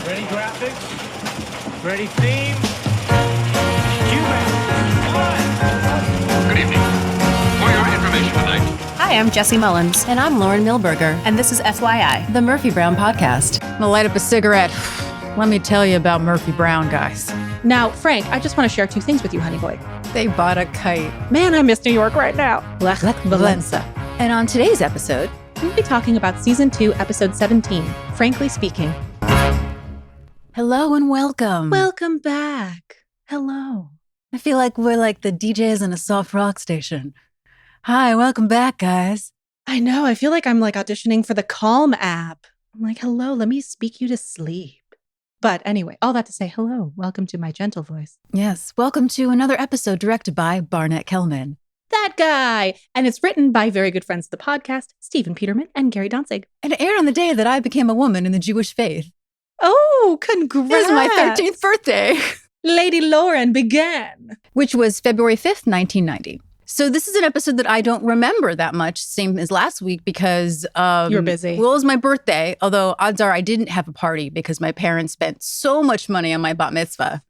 Ready graphics? Ready theme? Cue back. Good evening. For your information tonight. Hi, I'm Jesi Mullins. And I'm Lauren Milberger. And this is FYI, the Murphy Brown Podcast. I'm gonna light up a cigarette. Let me tell you about Murphy Brown, guys. Now, Frank, I just want to share two things with you, honey boy. They bought a kite. Man, I miss New York right now. Lech Valenza. And on today's episode, we'll be talking about Season 2, Episode 17, Frankly Speaking. Hello and welcome. Welcome back. Hello. I feel like we're like the DJs in a soft rock station. Hi, welcome back, guys. I know. I feel like I'm like auditioning for the Calm app. I'm like, hello, let me speak you to sleep. But anyway, all that to say, hello, welcome to my gentle voice. Yes, welcome to another episode directed by Barnett Kellman. That guy! And it's written by very good friends of the podcast, Stephen Peterman and Gary Danzig. And it aired on the day that I became a woman in the Jewish faith. Oh, congrats! It was my 13th birthday. Lady Lauren began. Which was February 5th, 1990. So this is an episode that I don't remember that much, same as last week, because you were busy. Well, it was my birthday, although odds are I didn't have a party because my parents spent so much money on my bat mitzvah.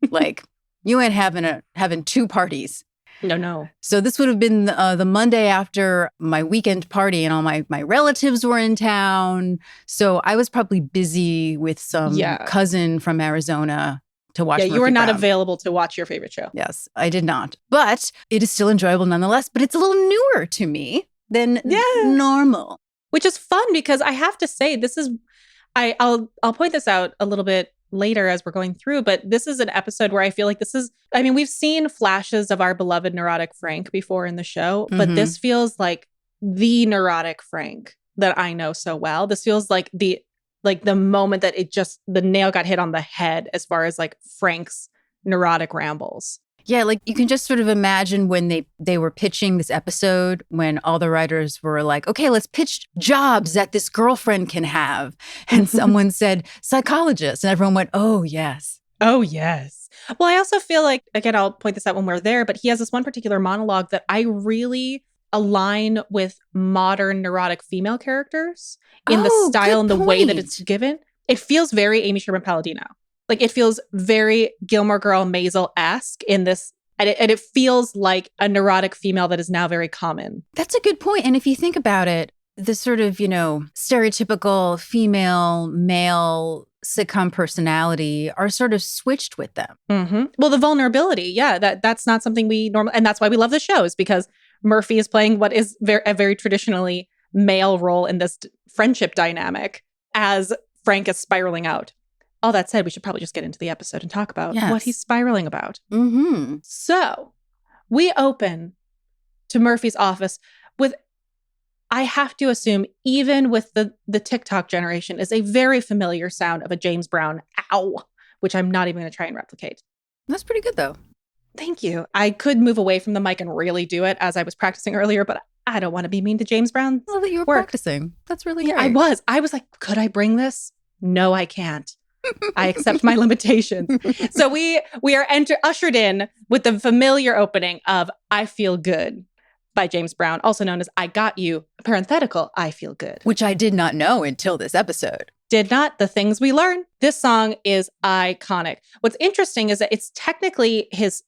Like, you ain't having two parties. No. So this would have been the Monday after my weekend party, and all my relatives were in town. So I was probably busy with some cousin from Arizona to watch. Yeah, Murphy you were not Brown. Available to watch your favorite show. Yes, I did not. But it is still enjoyable nonetheless. But it's a little newer to me than normal. Which is fun because I have to say, this is, I'll point this out a little bit later as we're going through, but this is an episode where I feel like this is, I mean, we've seen flashes of our beloved neurotic Frank before in the show, but this feels like the neurotic Frank that I know so well. This feels like the moment that the nail got hit on the head as far as like Frank's neurotic rambles. Yeah, like you can just sort of imagine when they were pitching this episode, when all the writers were like, okay, let's pitch jobs that this girlfriend can have. And someone said psychologist, and everyone went, oh, yes. Oh, yes. Well, I also feel like, again, I'll point this out when we're there, but he has this one particular monologue that I really align with modern neurotic female characters in the style and the way that it's given. It feels very Amy Sherman Palladino. Like, it feels very Gilmore Girl Maisel-esque in this. And it feels like a neurotic female that is now very common. That's a good point. And if you think about it, the sort of, stereotypical female, male sitcom personality are sort of switched with them. Mm-hmm. Well, the vulnerability. Yeah, that's not something we normally. And that's why we love the shows, because Murphy is playing what is a very traditionally male role in this friendship dynamic as Frank is spiraling out. All that said, we should probably just get into the episode and talk about what he's spiraling about. Mm-hmm. So we open to Murphy's office with, I have to assume, even with the TikTok generation, is a very familiar sound of a James Brown ow, which I'm not even going to try and replicate. That's pretty good, though. Thank you. I could move away from the mic and really do it as I was practicing earlier, but I don't want to be mean to James Brown. I love that you were practicing. That's really great. I was like, could I bring this? No, I can't. I accept my limitations. So we are ushered in with the familiar opening of I Feel Good by James Brown, also known as I Got You, parenthetical, I Feel Good. Which I did not know until this episode. Did not. The things we learn. This song is iconic. What's interesting is that it's technically his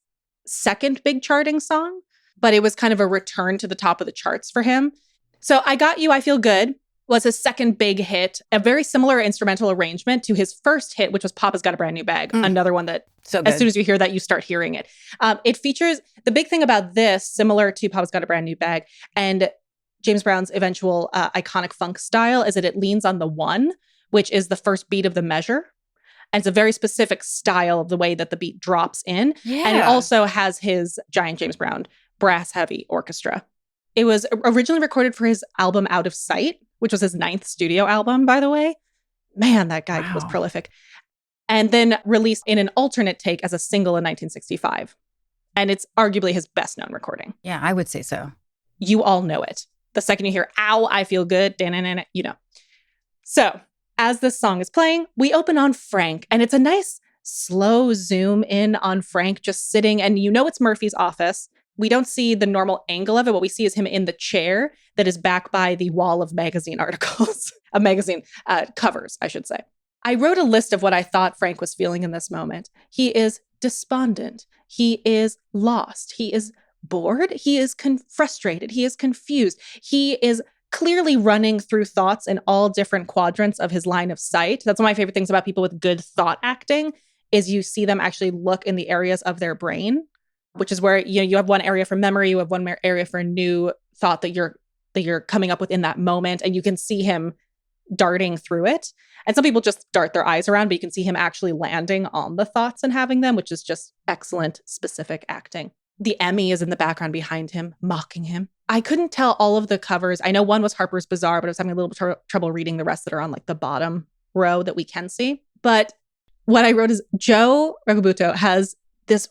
second big charting song, but it was kind of a return to the top of the charts for him. So I Got You, I Feel Good was his second big hit, a very similar instrumental arrangement to his first hit, which was Papa's Got a Brand New Bag. Another one that, as soon as you hear that, you start hearing it. It features, the big thing about this, similar to Papa's Got a Brand New Bag, and James Brown's eventual iconic funk style, is that it leans on the one, which is the first beat of the measure. And it's a very specific style of the way that the beat drops in. Yeah. And it also has his giant James Brown brass-heavy orchestra. It was originally recorded for his album Out of Sight, which was his 9th studio album, by the way. Man, that guy was prolific. And then released in an alternate take as a single in 1965. And it's arguably his best known recording. Yeah, I would say so. You all know it. The second you hear, ow, I feel good, you know. So as this song is playing, we open on Frank. And it's a nice slow zoom in on Frank just sitting. And you know it's Murphy's office. We don't see the normal angle of it. What we see is him in the chair that is back by the wall of magazine articles, of magazine covers, I should say. I wrote a list of what I thought Frank was feeling in this moment. He is despondent. He is lost. He is bored. He is frustrated. He is confused. He is clearly running through thoughts in all different quadrants of his line of sight. That's one of my favorite things about people with good thought acting is you see them actually look in the areas of their brain, which is where you have one area for memory, you have one area for a new thought that you're coming up with in that moment, and you can see him darting through it. And some people just dart their eyes around, but you can see him actually landing on the thoughts and having them, which is just excellent, specific acting. The Emmy is in the background behind him, mocking him. I couldn't tell all of the covers. I know one was Harper's Bazaar, but I was having a little trouble reading the rest that are on like the bottom row that we can see. But what I wrote is Joe Regalbuto has this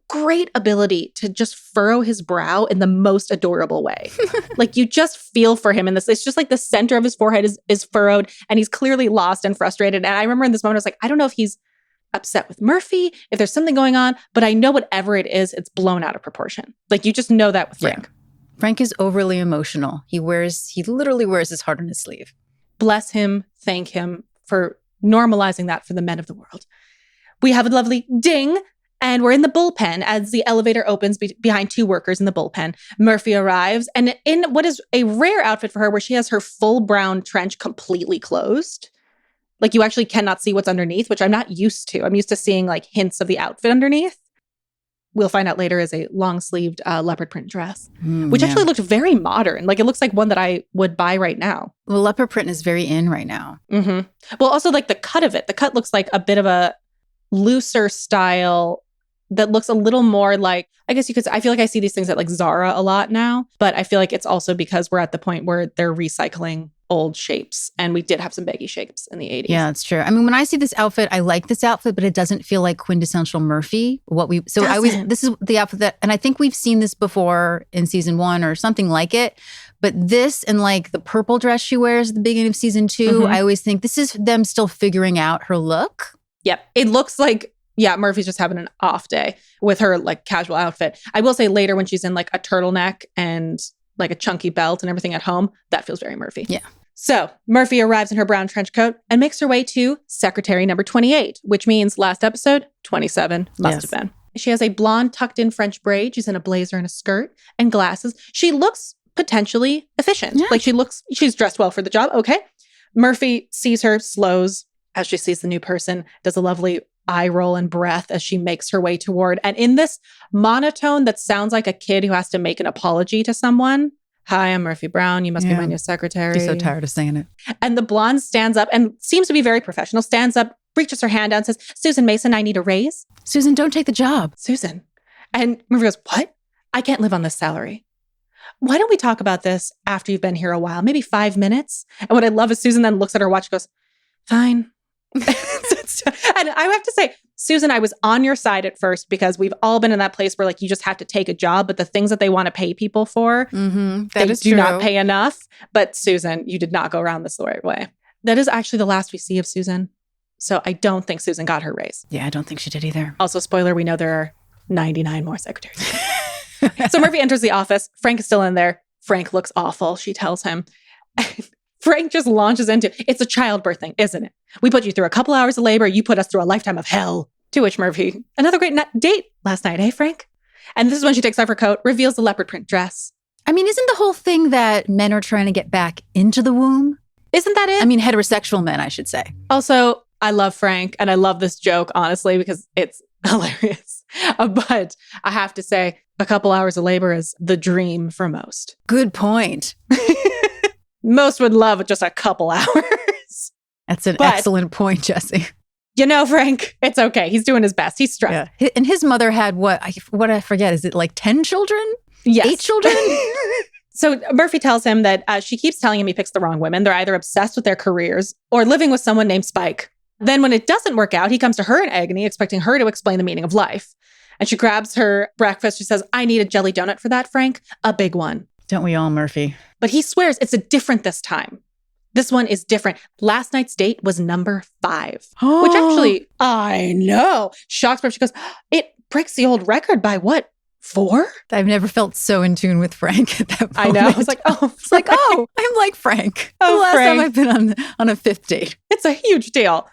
great ability to just furrow his brow in the most adorable way. Like you just feel for him in this. It's just like the center of his forehead is furrowed and he's clearly lost and frustrated. And I remember in this moment, I was like, I don't know if he's upset with Murphy, if there's something going on, but I know whatever it is, it's blown out of proportion. Like you just know that with Frank. Yeah. Frank is overly emotional. He literally wears his heart on his sleeve. Bless him, thank him for normalizing that for the men of the world. We have a lovely ding. And we're in the bullpen as the elevator opens behind two workers in the bullpen. Murphy arrives and in what is a rare outfit for her where she has her full brown trench completely closed. Like you actually cannot see what's underneath, which I'm not used to. I'm used to seeing like hints of the outfit underneath. We'll find out later is a long-sleeved leopard print dress, which actually looked very modern. Like it looks like one that I would buy right now. Well, leopard print is very in right now. Mm-hmm. Well, also like the cut of it. The cut looks like a bit of a looser style that looks a little more like, I guess you could say, I feel like I see these things at like Zara a lot now, but I feel like it's also because we're at the point where they're recycling old shapes. And we did have some baggy shapes in the 80s. Yeah, that's true. I mean, when I see this outfit, I like this outfit, but it doesn't feel like quintessential Murphy. This is the outfit that, and I think we've seen this before in season 1 or something like it, but this and like the purple dress she wears at the beginning of season 2, I always think this is them still figuring out her look. Yep. It looks like, yeah, Murphy's just having an off day with her like casual outfit. I will say later when she's in like a turtleneck and like a chunky belt and everything at home, that feels very Murphy. Yeah. So Murphy arrives in her brown trench coat and makes her way to secretary number 28, which means last episode, 27 must have been. She has a blonde tucked in French braid. She's in a blazer and a skirt and glasses. She looks potentially efficient. Yeah. Like she's dressed well for the job. Okay. Murphy sees her, slows as she sees the new person, does a lovely eye roll and breath as she makes her way toward. And in this monotone that sounds like a kid who has to make an apology to someone. Hi, I'm Murphy Brown. You must be my new secretary. She's so tired of saying it. And the blonde stands up and seems to be very professional, stands up, reaches her hand down and says, Susan Mason, I need a raise. Susan, don't take the job. Susan. And Murphy goes, what? I can't live on this salary. Why don't we talk about this after you've been here a while? Maybe 5 minutes? And what I love is Susan then looks at her watch and goes, fine. And I have to say, Susan, I was on your side at first because we've all been in that place where like you just have to take a job, but the things that they want to pay people for, they do not pay enough. But Susan, you did not go around this the right way. That is actually the last we see of Susan. So I don't think Susan got her raise. Yeah, I don't think she did either. Also, spoiler, we know there are 99 more secretaries. So Murphy enters the office. Frank is still in there. Frank looks awful, she tells him. Frank just launches into, it's a childbirth thing, isn't it? We put you through a couple hours of labor. You put us through a lifetime of hell. To which Murphy, another great date last night, eh, Frank? And this is when she takes off her coat, reveals the leopard print dress. I mean, isn't the whole thing that men are trying to get back into the womb? Isn't that it? I mean, heterosexual men, I should say. Also, I love Frank and I love this joke, honestly, because it's hilarious. But I have to say, a couple hours of labor is the dream for most. Good point. Most would love just a couple hours. That's an excellent point, Jesi. You know, Frank, it's okay. He's doing his best. He's stressed. Yeah. And his mother had what I forget. Is it like 10 children? Yes. 8 children? So Murphy tells him that she keeps telling him he picks the wrong women. They're either obsessed with their careers or living with someone named Spike. Then when it doesn't work out, he comes to her in agony, expecting her to explain the meaning of life. And she grabs her breakfast. She says, I need a jelly donut for that, Frank. A big one. Don't we all, Murphy? But he swears it's a different this time. This one is different. Last night's date was number 5, which actually, I know, shocks her. She goes, it breaks the old record by what? 4? I've never felt so in tune with Frank at that moment. I know. I was like, oh, it's like, oh, I'm like Frank. Oh, the last Frank. time I've been on a 5th date. It's a huge deal.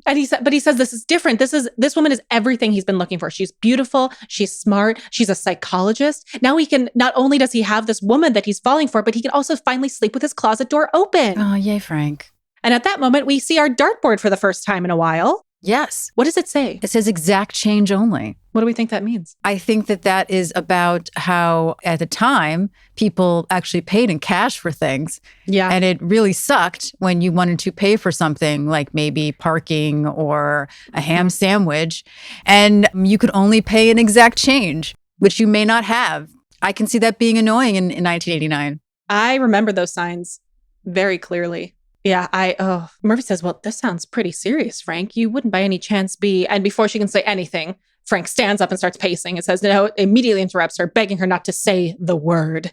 And he says this is different. This woman is everything he's been looking for. She's beautiful. She's smart. She's a psychologist. Now not only does he have this woman that he's falling for, but he can also finally sleep with his closet door open. Oh, yay, Frank. And at that moment, we see our dartboard for the first time in a while. Yes. What does it say? It says exact change only. What do we think that means? I think that is about how at the time people actually paid in cash for things. Yeah. And it really sucked when you wanted to pay for something like maybe parking or a ham sandwich and you could only pay an exact change, which you may not have. I can see that being annoying in 1989. I remember those signs very clearly. Yeah, Murphy says, well, this sounds pretty serious, Frank. You wouldn't by any chance be... And before she can say anything, Frank stands up and starts pacing and says, no, immediately interrupts her, begging her not to say the word.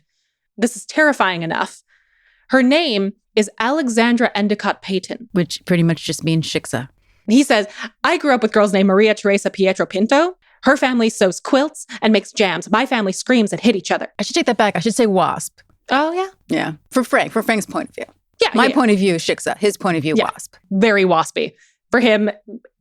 This is terrifying enough. Her name is Alexandra Endicott Payton. Which pretty much just means shiksa. He says, I grew up with girls named Maria Teresa Pietro Pinto. Her family sews quilts and makes jams. My family screams and hit each other. I should take that back. I should say wasp. Oh, yeah? Yeah. For Frank's point of view. Yeah, My point of view, shiksa. His point of view, wasp. Very waspy. For him,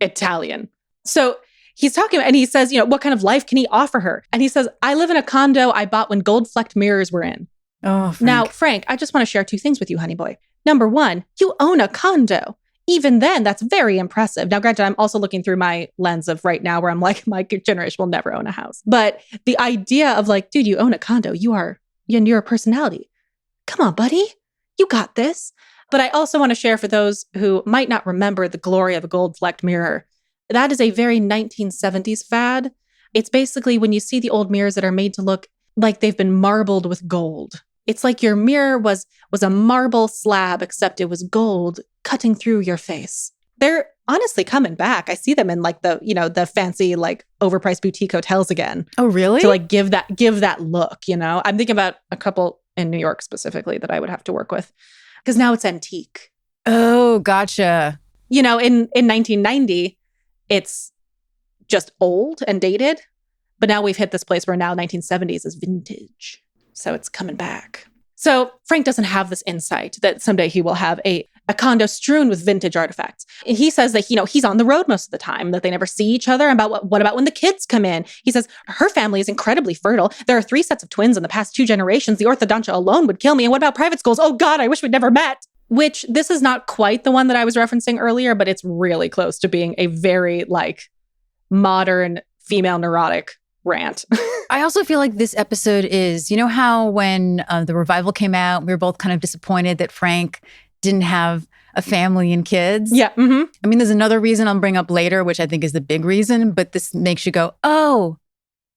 Italian. So he's talking and he says, what kind of life can he offer her? And he says, I live in a condo I bought when gold-flecked mirrors were in. Oh, Frank. Now, Frank, I just want to share two things with you, honey boy. Number one, you own a condo. Even then, that's very impressive. Now, granted, I'm also looking through my lens of right now where I'm like, my generation will never own a house. But the idea of like, dude, you own a condo. You're a personality. Come on, buddy. You got this. But I also want to share for those who might not remember the glory of a gold-flecked mirror. That is a very 1970s fad. It's basically when you see the old mirrors that are made to look like they've been marbled with gold. It's like your mirror was a marble slab, except it was gold cutting through your face. They're honestly coming back. I see them in like the fancy, like overpriced boutique hotels again. Oh, really? To like give that look, I'm thinking about a couple in New York specifically that I would have to work with because now it's antique. Oh, gotcha. In 1990, it's just old and dated, but now we've hit this place where now 1970s is vintage. So it's coming back. So Frank doesn't have this insight that someday he will have a condo strewn with vintage artifacts. And he says that, he's on the road most of the time, that they never see each other. And what about when the kids come in? He says, her family is incredibly fertile. There are 3 sets of twins in the past 2 generations. The orthodontia alone would kill me. And what about private schools? Oh God, I wish we'd never met. Which this is not quite the one that I was referencing earlier, but it's really close to being a very like modern female neurotic rant. I also feel like this episode is, how when the revival came out, we were both kind of disappointed that Frank didn't have a family and kids. Yeah. Mm-hmm. I mean, there's another reason I'll bring up later, which I think is the big reason, but this makes you go, oh,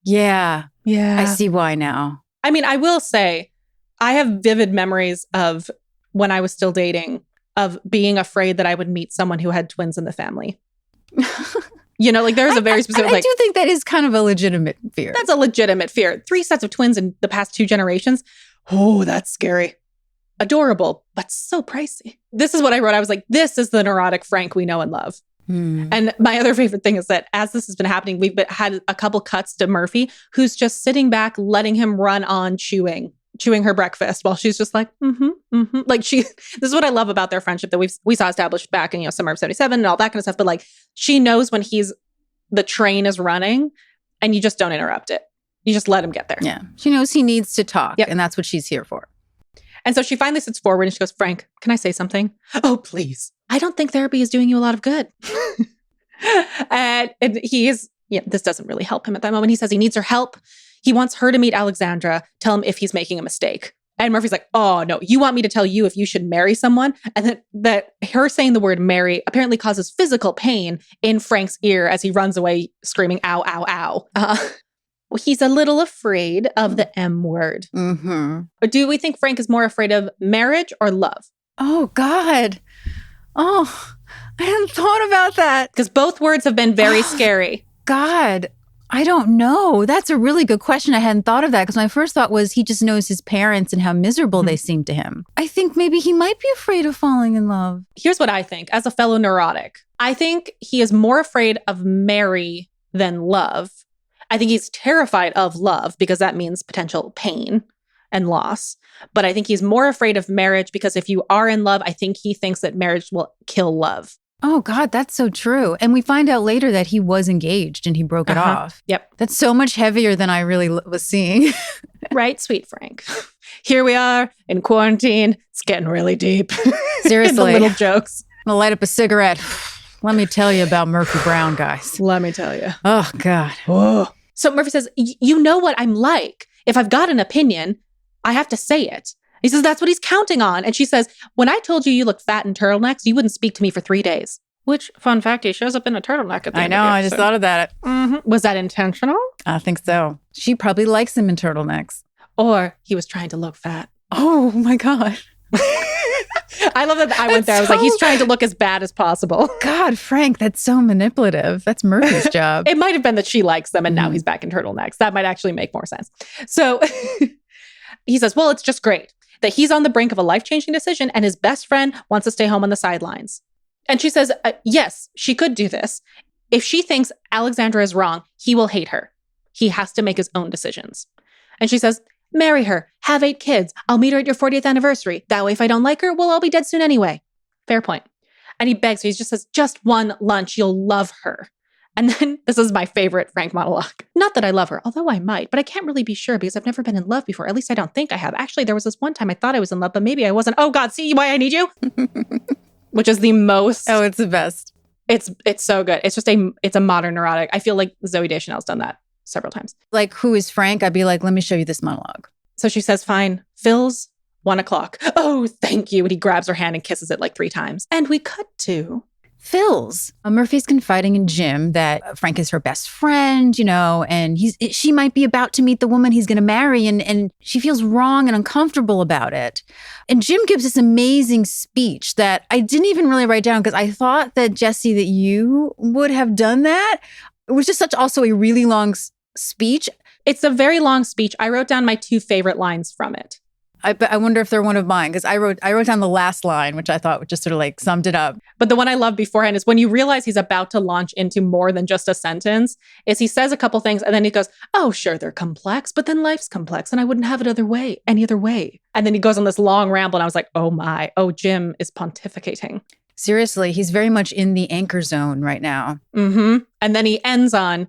yeah. Yeah. I see why now. I mean, I will say, I have vivid memories of when I was still dating, of being afraid that I would meet someone who had twins in the family. There's a very specific... I do think that is kind of a legitimate fear. That's a legitimate fear. 3 sets of twins in the past 2 generations. Oh, that's scary. Adorable, but so pricey. This is what I wrote. I was like, this is the neurotic Frank we know and love. And my other favorite thing is that as this has been happening, we've had a couple cuts to Murphy, who's just sitting back, letting him run on chewing her breakfast while she's just like, Like this is what I love about their friendship that we saw established back in, summer of 77 and all that kind of stuff. But like, she knows when the train is running and you just don't interrupt it. You just let him get there. Yeah. She knows he needs to talk. Yep. And that's what she's here for. And so she finally sits forward and she goes, Frank, can I say something? Oh, please. I don't think therapy is doing you a lot of good. and he is, this doesn't really help him at that moment. He says he needs her help. He wants her to meet Alexandra, tell him if he's making a mistake. And Murphy's like, oh, no, you want me to tell you if you should marry someone? And that her saying the word marry apparently causes physical pain in Frank's ear as he runs away screaming, ow, ow, ow. He's a little afraid of the M word. Mm-hmm. Or do we think Frank is more afraid of marriage or love? Oh, God. Oh, I hadn't thought about that. Because both words have been very scary. God, I don't know. That's a really good question. I hadn't thought of that because my first thought was he just knows his parents and how miserable they seem to him. I think maybe he might be afraid of falling in love. Here's what I think as a fellow neurotic. I think he is more afraid of Mary than love. I think he's terrified of love because that means potential pain and loss. But I think he's more afraid of marriage because if you are in love, I think he thinks that marriage will kill love. Oh, God, that's so true. And we find out later that he was engaged and he broke it off. Yep. That's so much heavier than I really was seeing. Right, sweet Frank. Here we are in quarantine. It's getting really deep. Seriously. The little jokes. I'm going to light up a cigarette. Let me tell you about Murphy Brown, guys. Let me tell you. Oh, God. Oh. So Murphy says, you know what I'm like. If I've got an opinion, I have to say it. He says, that's what he's counting on. And she says, when I told you look fat in turtlenecks, you wouldn't speak to me for 3 days. Which, fun fact, he shows up in a turtleneck at the end of the I just episode. thought of that. Mm-hmm. Was that intentional? I think so. She probably likes him in turtlenecks. Or he was trying to look fat. Oh, my God. I love that I went there. I was like, he's trying to look as bad as possible. God, Frank, that's so manipulative. That's Murphy's job. It might have been that she likes them and now he's back in turtlenecks. That might actually make more sense. So he says, well, it's just great that he's on the brink of a life-changing decision and his best friend wants to stay home on the sidelines. And she says, yes, she could do this. If she thinks Alexandra is wrong, he will hate her. He has to make his own decisions. And she says, marry her, have 8 kids. I'll meet her at your 40th anniversary. That way, if I don't like her, well, I'll be dead soon anyway. Fair point. And he begs her. He just says, just one lunch. You'll love her. And then this is my favorite Frank monologue. Not that I love her, although I might, but I can't really be sure because I've never been in love before. At least I don't think I have. Actually, there was this one time I thought I was in love, but maybe I wasn't. Oh God, see why I need you? Which is the most. Oh, it's the best. It's so good. It's just it's a modern neurotic. I feel like Zooey Deschanel's done that several times. Like, who is Frank? I'd be like, let me show you this monologue. So she says, fine, Phil's 1:00. Oh, thank you. And he grabs her hand and kisses it like 3 times. And we cut to Phil's. Murphy's confiding in Jim that Frank is her best friend, and she might be about to meet the woman he's going to marry, and she feels wrong and uncomfortable about it. And Jim gives this amazing speech that I didn't even really write down because I thought that, Jesi, that you would have done that. It was just also a really long speech. It's a very long speech. I wrote down my 2 favorite lines from it. I wonder if they're one of mine because I wrote down the last line, which I thought just sort of like summed it up. But the one I love beforehand is when you realize he's about to launch into more than just a sentence, is he says a couple things and then he goes, oh, sure, they're complex, but then life's complex and I wouldn't have it any other way. And then he goes on this long ramble and I was like, oh, Jim is pontificating. Seriously, he's very much in the anchor zone right now. Mm-hmm. And then he ends on,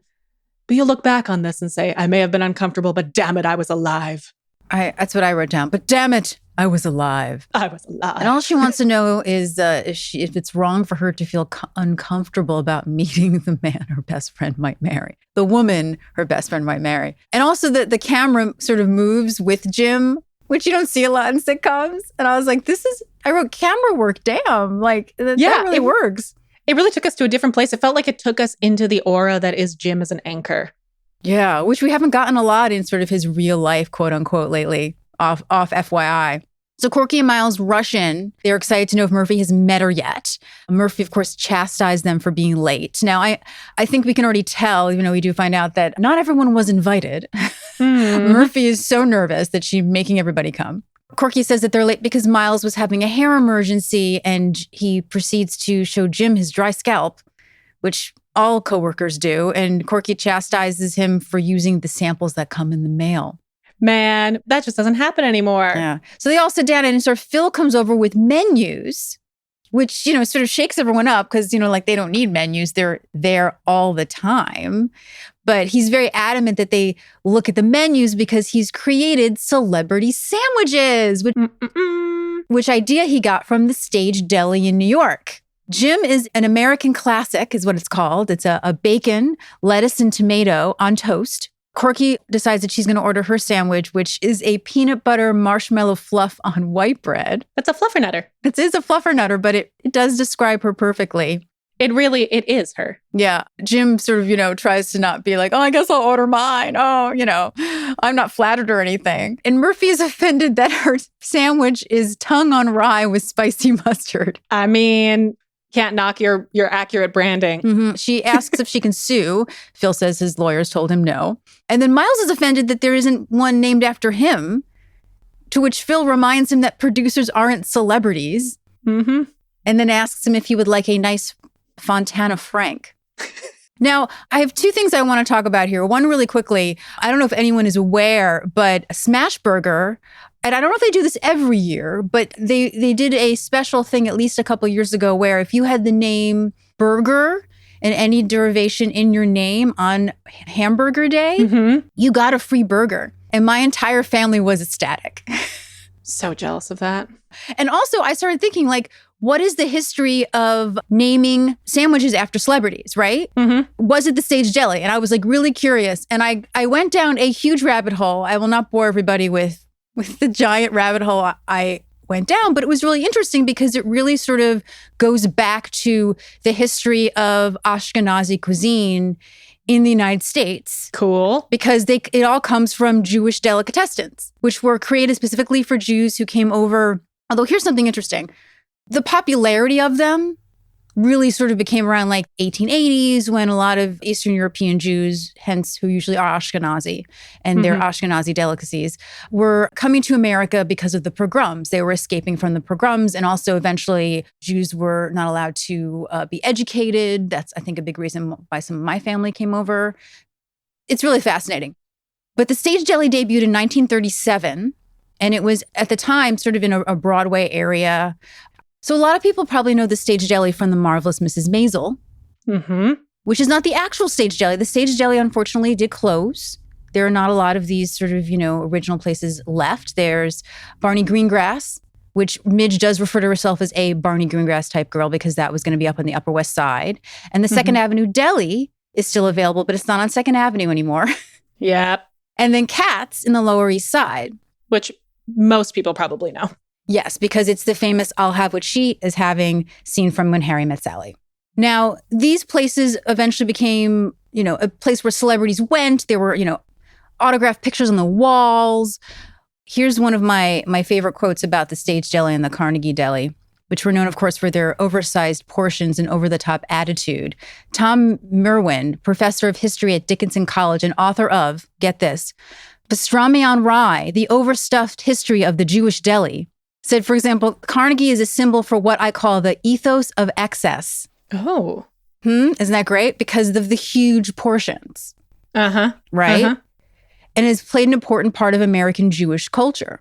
but you'll look back on this and say, I may have been uncomfortable, but damn it, I was alive. That's what I wrote down. But damn it, I was alive. I was alive. And all she wants to know is if it's wrong for her to feel uncomfortable about meeting the man her best friend might marry, the woman her best friend might marry. And also that the camera sort of moves with Jim, which you don't see a lot in sitcoms. And I was like, I wrote camera work, damn. Like, that really works. It really took us to a different place. It felt like it took us into the aura that is Jim as an anchor. Yeah, which we haven't gotten a lot in sort of his real life, quote unquote, lately, off FYI. So Corky and Miles rush in. They're excited to know if Murphy has met her yet. Murphy, of course, chastised them for being late. Now, I think we can already tell, even though we do find out that not everyone was invited. Murphy is so nervous that she's making everybody come. Corky says that they're late because Miles was having a hair emergency and he proceeds to show Jim his dry scalp, which all coworkers do. And Corky chastises him for using the samples that come in the mail. Man, that just doesn't happen anymore. Yeah. So they all sit down and sort of Phil comes over with menus, which, sort of shakes everyone up because, like they don't need menus. They're there all the time. But he's very adamant that they look at the menus because he's created celebrity sandwiches, which idea he got from the Stage Deli in New York. Jim is an American classic, is what it's called. It's a bacon, lettuce, and tomato on toast. Corky decides that she's going to order her sandwich, which is a peanut butter marshmallow fluff on white bread. It's a fluffernutter. It is a fluffernutter, but it does describe her perfectly. It is her. Yeah. Jim sort of, tries to not be like, oh, I guess I'll order mine. Oh, I'm not flattered or anything. And Murphy is offended that her sandwich is tongue on rye with spicy mustard. I mean, can't knock your accurate branding. Mm-hmm. She asks if she can sue. Phil says his lawyers told him no. And then Miles is offended that there isn't one named after him, to which Phil reminds him that producers aren't celebrities. Mm-hmm. And then asks him if he would like a nice Fontana Frank. Now, I have two things I want to talk about here. One really quickly, I don't know if anyone is aware, but Smashburger, and I don't know if they do this every year, but they did a special thing at least a couple years ago where if you had the name burger and any derivation in your name on Hamburger Day, you got a free burger. And my entire family was ecstatic. So jealous of that. And also, I started thinking, like, what is the history of naming sandwiches after celebrities, right? Was it the stage jelly? And I was like really curious. And I went down a huge rabbit hole. I will not bore everybody with the giant rabbit hole I went down, but it was really interesting because it really sort of goes back to the history of Ashkenazi cuisine in the United States. Cool. Because it all comes from Jewish delicatessens, which were created specifically for Jews who came over. Although here's something interesting. The popularity of them really sort of became around like 1880s when a lot of Eastern European Jews, hence who usually are Ashkenazi and their Ashkenazi delicacies, were coming to America because of the pogroms. They were escaping from the pogroms, and also eventually Jews were not allowed to be educated. That's, I think, a big reason why some of my family came over. It's really fascinating. But the stage jelly debuted in 1937, and it was at the time sort of in a Broadway area. So a lot of people probably know the stage jelly from The Marvelous Mrs. Maisel, which is not the actual stage jelly. The stage jelly, unfortunately, did close. There are not a lot of these sort of, original places left. There's Barney Greengrass, which Midge does refer to herself as a Barney Greengrass type girl because that was going to be up on the Upper West Side. And the Second Avenue Deli is still available, but it's not on Second Avenue anymore. Yep. And then Katz in the Lower East Side. Which most people probably know. Yes, because it's the famous I'll have what she is having scene from When Harry Met Sally. Now, these places eventually became, a place where celebrities went. There were, autographed pictures on the walls. Here's one of my favorite quotes about the stage jelly and the Carnegie Deli, which were known, of course, for their oversized portions and over-the-top attitude. Tom Merwin, professor of history at Dickinson College and author of, get this, Pastrami on Rye, The Overstuffed History of the Jewish Deli, said, for example, Carnegie is a symbol for what I call the ethos of excess. Oh. Isn't that great? Because of the huge portions. Right? And it's played an important part of American Jewish culture.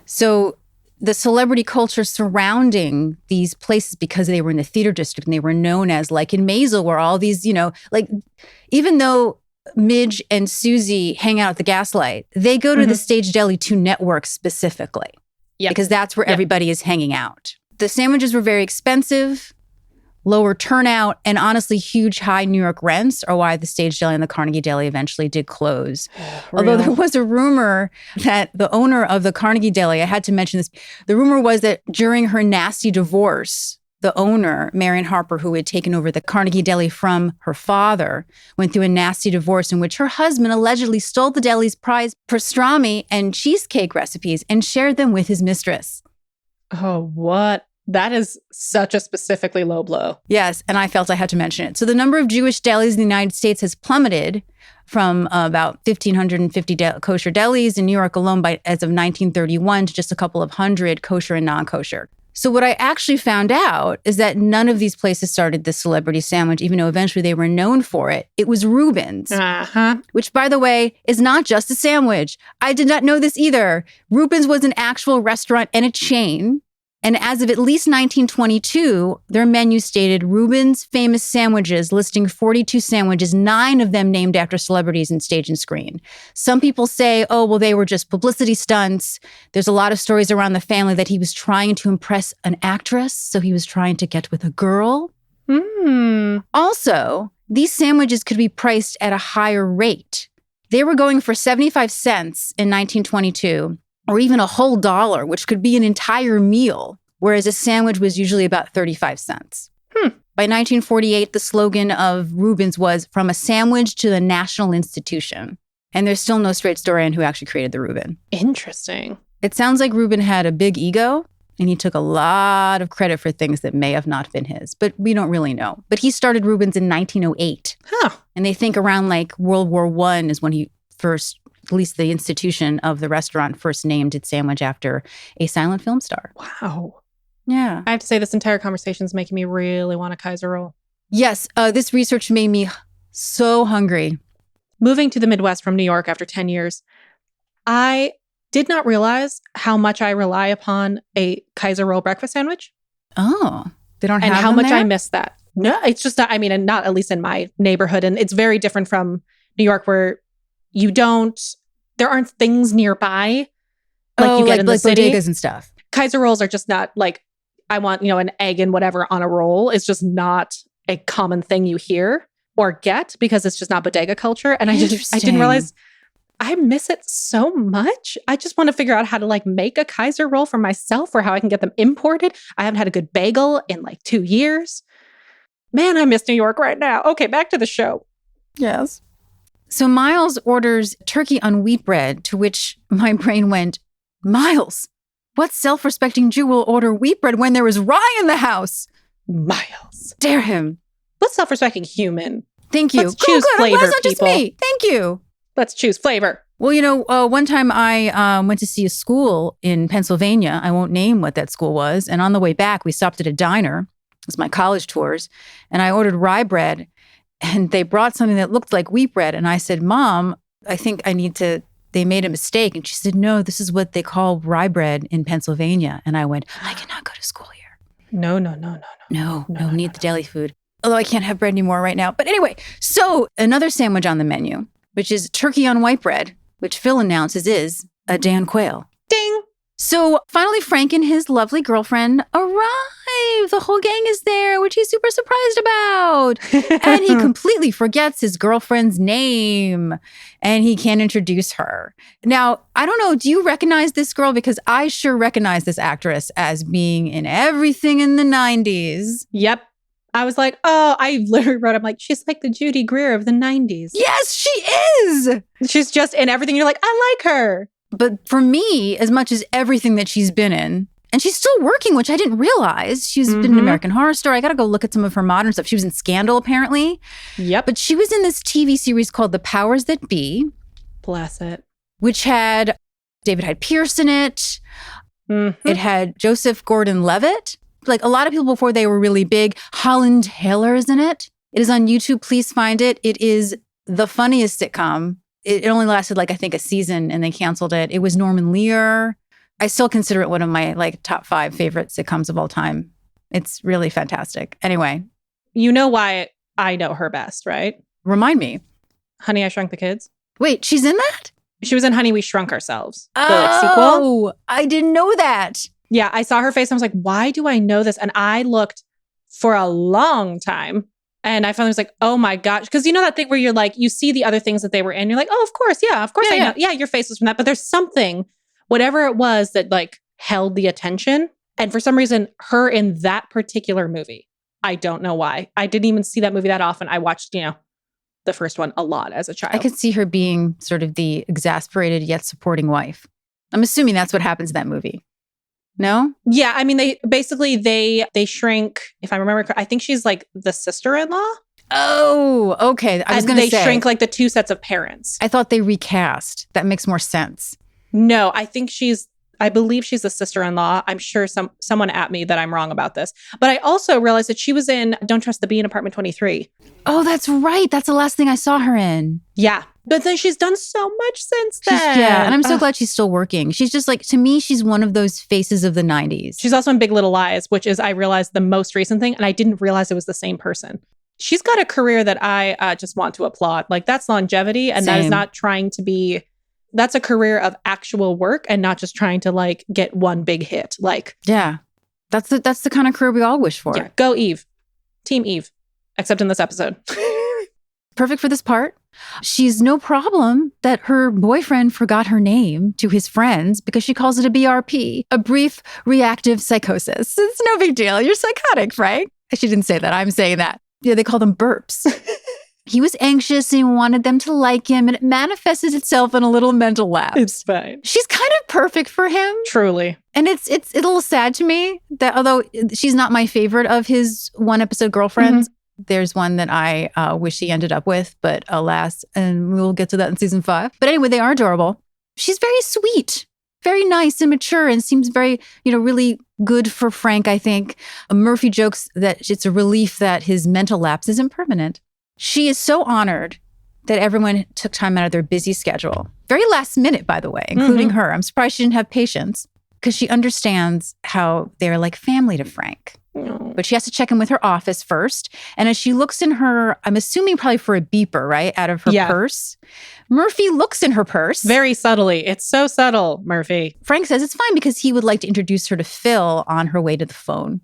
So the celebrity culture surrounding these places, because they were in the theater district and they were known as, like in Maisel, where all these, even though Midge and Susie hang out at the Gaslight, they go to the stage deli to network specifically. Yeah, because that's where everybody is hanging out. The sandwiches were very expensive, lower turnout, and honestly, huge high New York rents are why the stage deli and the Carnegie Deli eventually did close. Although there was a rumor that the owner of the Carnegie Deli, I had to mention this, the rumor was that during her nasty divorce, the owner, Marion Harper, who had taken over the Carnegie Deli from her father, went through a nasty divorce in which her husband allegedly stole the deli's prized pastrami and cheesecake recipes and shared them with his mistress. Oh, what? That is such a specifically low blow. Yes, and I felt I had to mention it. So the number of Jewish delis in the United States has plummeted from about 1,550 kosher delis in New York alone as of 1931 to just a couple of hundred kosher and non-kosher. So what I actually found out is that none of these places started the celebrity sandwich, even though eventually they were known for it. It was Reuben's, which, by the way, is not just a sandwich. I did not know this either. Reuben's was an actual restaurant and a chain. And as of at least 1922, their menu stated Reuben's famous sandwiches, listing 42 sandwiches, 9 of them named after celebrities in stage and screen. Some people say, oh, well, they were just publicity stunts. There's a lot of stories around the family that he was trying to impress an actress, so he was trying to get with a girl. Also, these sandwiches could be priced at a higher rate. They were going for 75 cents in 1922. Or even a whole dollar, which could be an entire meal, whereas a sandwich was usually about 35 cents. By 1948, the slogan of Reuben's was "From a sandwich to the national institution." And there's still no straight story on who actually created the Reuben. Interesting. It sounds like Reuben had a big ego, and he took a lot of credit for things that may have not been his, but we don't really know. But he started Reuben's in 1908. And they think around like World War I is when he first, at least the institution of the restaurant, first named its sandwich after a silent film star. Wow. Yeah. I have to say, this entire conversation is making me really want a Kaiser roll. Yes. This research made me So hungry. Moving to the Midwest from New York after 10 years, I did not realize how much I rely upon a Kaiser roll breakfast sandwich Oh, they don't have and how them much there? I miss that. No, it's just not, I mean, and not at least in my neighborhood. And it's very different from New York where there aren't things nearby like you get in the city. bodegas and stuff. Kaiser rolls are just not like, I want, an egg and whatever on a roll. It's just not a common thing you hear or get because it's just not bodega culture. And I didn't Interesting. realize I miss it so much. I just want to figure out how to like make a Kaiser roll for myself or how I can get them imported. I haven't had a good bagel in like 2 years. Man, I miss New York right now. Okay, back to the show. Yes. So Miles orders turkey on wheat bread, to which my brain went, Miles, what self-respecting Jew will order wheat bread when there is rye in the house? Miles. Dare him. What's self-respecting human? Thank you. Let's choose Good. flavor, Well, it's not just people. me. Thank you. Let's choose flavor. Well, one time I went to see a school in Pennsylvania. I won't name what that school was. And on the way back, we stopped at a diner. It was my college tours. And I ordered rye bread. And they brought something that looked like wheat bread. And I said, Mom, I think they made a mistake. And she said, no, this is what they call rye bread in Pennsylvania. And I went, I cannot go to school here. No. No, need the deli food. Although I can't have bread anymore right now. But anyway, so another sandwich on the menu, which is turkey on white bread, which Phil announces is a Dan Quayle. Ding. So finally, Frank and his lovely girlfriend arrive. The whole gang is there, which he's super surprised about. And he completely forgets his girlfriend's name and he can't introduce her. Now, I don't know, do you recognize this girl? Because I sure recognize this actress as being in everything in the 90s. Yep. I was like, oh, I literally wrote, I'm like, she's like the Judy Greer of the 90s. Yes, she is. She's just in everything. You're like, I like her. But for me, as much as everything that she's been in, and she's still working, which I didn't realize. She's been in American Horror Story. I got to go look at some of her modern stuff. She was in Scandal, apparently. Yep. But she was in this TV series called The Powers That Be, Bless it. which had David Hyde Pierce in it. It had Joseph Gordon-Levitt. Like a lot of people before they were really big. Holland Taylor is in it. It is on YouTube. Please find it. It is the funniest sitcom. It only lasted like, I think, a season and they canceled it. It was Norman Lear. I still consider it one of my like top 5 favorite sitcoms of all time. It's really fantastic. Anyway. You know why I know her best, right? Remind me. Honey, I Shrunk the Kids. Wait, she's in that? She was in Honey, We Shrunk Ourselves. The like, sequel. I didn't know that. Yeah, I saw her face and I was like, why do I know this? And I looked for a long time. And I finally was like, oh my gosh. Because you know that thing where you're like, you see the other things that they were in. You're like, oh, of course I know. Yeah, your face was from that. But there's something, whatever it was that like held the attention. And for some reason, her in that particular movie, I don't know why. I didn't even see that movie that often. I watched, the first one a lot as a child. I could see her being sort of the exasperated yet supporting wife. I'm assuming that's what happens in that movie. No? Yeah, I mean, they shrink, if I remember, I think she's like the sister-in-law. Oh, okay. I was going to say. They shrink like the 2 sets of parents. I thought they recast. That makes more sense. No, I believe she's the sister-in-law. I'm sure someone at me that I'm wrong about this. But I also realized that she was in Don't Trust the Bee in Apartment 23. Oh, that's right. That's the last thing I saw her in. Yeah. But then she's done so much since then. Yeah, and I'm so glad she's still working. She's just like, to me, she's one of those faces of the 90s. She's also in Big Little Lies, which is, I realized, the most recent thing. And I didn't realize it was the same person. She's got a career that I just want to applaud. Like, that's longevity. And that is not trying to be, that's a career of actual work and not just trying to like get one big hit. Like, yeah, that's the kind of career we all wish for. Yeah, go Eve. Team Eve. Except in this episode. Perfect for this part. She's no problem that her boyfriend forgot her name to his friends because she calls it a BRP, a brief reactive psychosis. It's no big deal. You're psychotic, Frank. She didn't say that. I'm saying that. Yeah, they call them burps. He was anxious and he wanted them to like him, and it manifested itself in a little mental lapse. It's fine. She's kind of perfect for him. Truly. And it's a little sad to me that although she's not my favorite of his one episode girlfriends, there's one that I wish he ended up with, but alas, and we'll get to that in season 5. But anyway, they are adorable. She's very sweet, very nice and mature, and seems very, really good for Frank, I think. Murphy jokes that it's a relief that his mental lapse isn't permanent. She is so honored that everyone took time out of their busy schedule. Very last minute, by the way, including her. I'm surprised she didn't have patience because she understands how they're like family to Frank. But she has to check in with her office first. And as she looks in her, I'm assuming probably for a beeper, right? Out of her purse. Murphy looks in her purse. Very subtly. It's so subtle, Murphy. Frank says it's fine because he would like to introduce her to Phil on her way to the phone.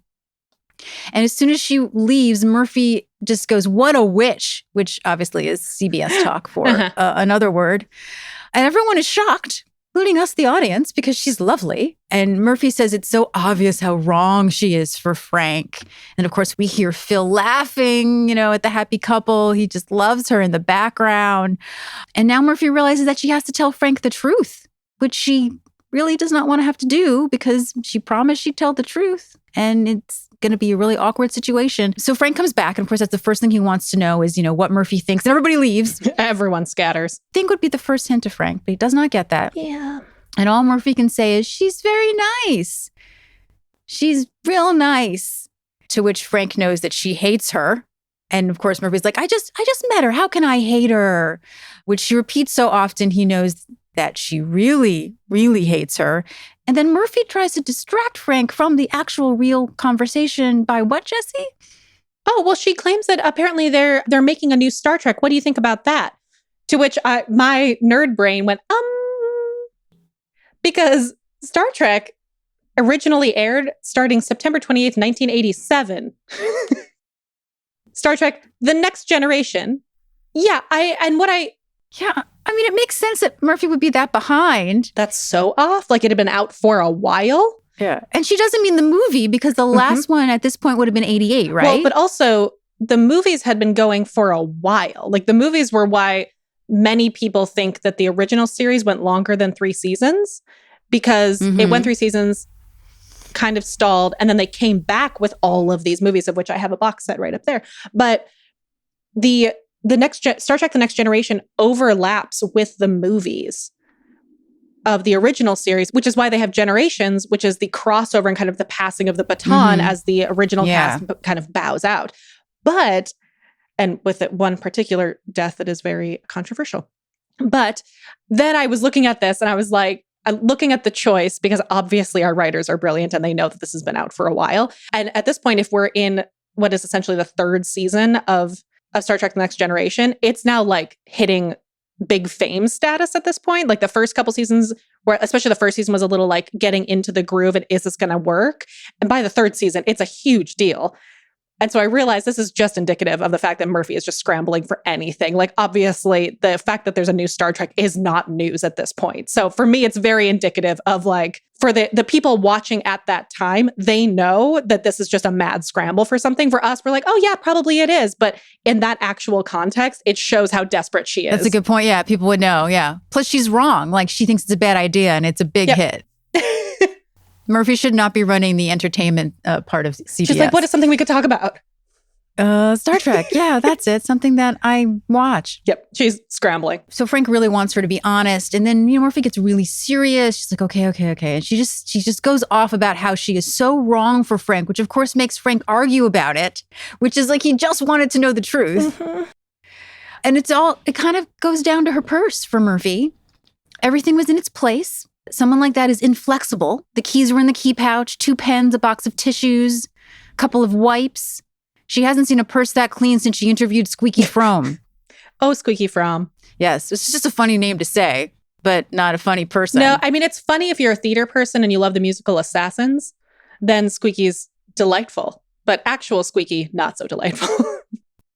And as soon as she leaves, Murphy just goes, "What a witch," which obviously is CBS talk for another word. And everyone is shocked, including us, the audience, because she's lovely. And Murphy says it's so obvious how wrong she is for Frank. And of course, we hear Phil laughing, at the happy couple. He just loves her in the background. And now Murphy realizes that she has to tell Frank the truth, which she really does not want to have to do because she promised she'd tell the truth. And it's going to be a really awkward situation. So Frank comes back. And of course, that's the first thing he wants to know is, what Murphy thinks. And everybody leaves. Everyone scatters. I think would be the first hint to Frank, but he does not get that. Yeah. And all Murphy can say is, she's very nice. She's real nice. To which Frank knows that she hates her. And of course, Murphy's like, I just met her. How can I hate her? Which she repeats so often, he knows that she really, really hates her. And then Murphy tries to distract Frank from the actual real conversation by what, Jesi? Oh, well, she claims that apparently they're making a new Star Trek. What do you think about that? To which my nerd brain went, because Star Trek originally aired starting September 28th, 1987. Star Trek, The Next Generation. Yeah, it makes sense that Murphy would be that behind. That's so off. Like it had been out for a while. Yeah. And she doesn't mean the movie because the last one at this point would have been 88, right? Well, but also the movies had been going for a while. Like the movies were why many people think that the original series went longer than 3 seasons because it went 3 seasons, kind of stalled, and then they came back with all of these movies, of which I have a box set right up there. But the Star Trek The Next Generation overlaps with the movies of the original series, which is why they have Generations, which is the crossover and kind of the passing of the baton as the original cast kind of bows out. But, and with it, one particular death that is very controversial. But then I was looking at this and I was like, looking at the choice, because obviously our writers are brilliant and they know that this has been out for a while. And at this point, if we're in what is essentially the 3rd season of Star Trek The Next Generation, it's now like hitting big fame status at this point. Like the first couple seasons, where especially the first season was a little like getting into the groove and is this going to work? And by the 3rd season, it's a huge deal. And so I realized this is just indicative of the fact that Murphy is just scrambling for anything. Like obviously the fact that there's a new Star Trek is not news at this point. So for me, it's very indicative of like, for the people watching at that time, they know that this is just a mad scramble for something. For us, we're like, oh yeah, probably it is. But in that actual context, it shows how desperate she is. That's a good point. Yeah, people would know. Yeah. Plus she's wrong. Like she thinks it's a bad idea and it's a big hit. Murphy should not be running the entertainment part of CBS. She's like, what is something we could talk about? Star Trek. Yeah, that's it. Something that I watch. Yep. She's scrambling. So Frank really wants her to be honest. And then, Murphy gets really serious. She's like, okay. And she just goes off about how she is so wrong for Frank, which of course makes Frank argue about it, which is like he just wanted to know the truth. And it kind of goes down to her purse for Murphy. Everything was in its place. Someone like that is inflexible. The keys were in the key pouch, 2 pens, a box of tissues, a couple of wipes. She hasn't seen a purse that clean since she interviewed Squeaky Fromme. Oh, Squeaky Fromme. Yes, it's just a funny name to say, but not a funny person. No, I mean, it's funny if you're a theater person and you love the musical Assassins, then Squeaky's delightful. But actual Squeaky, not so delightful.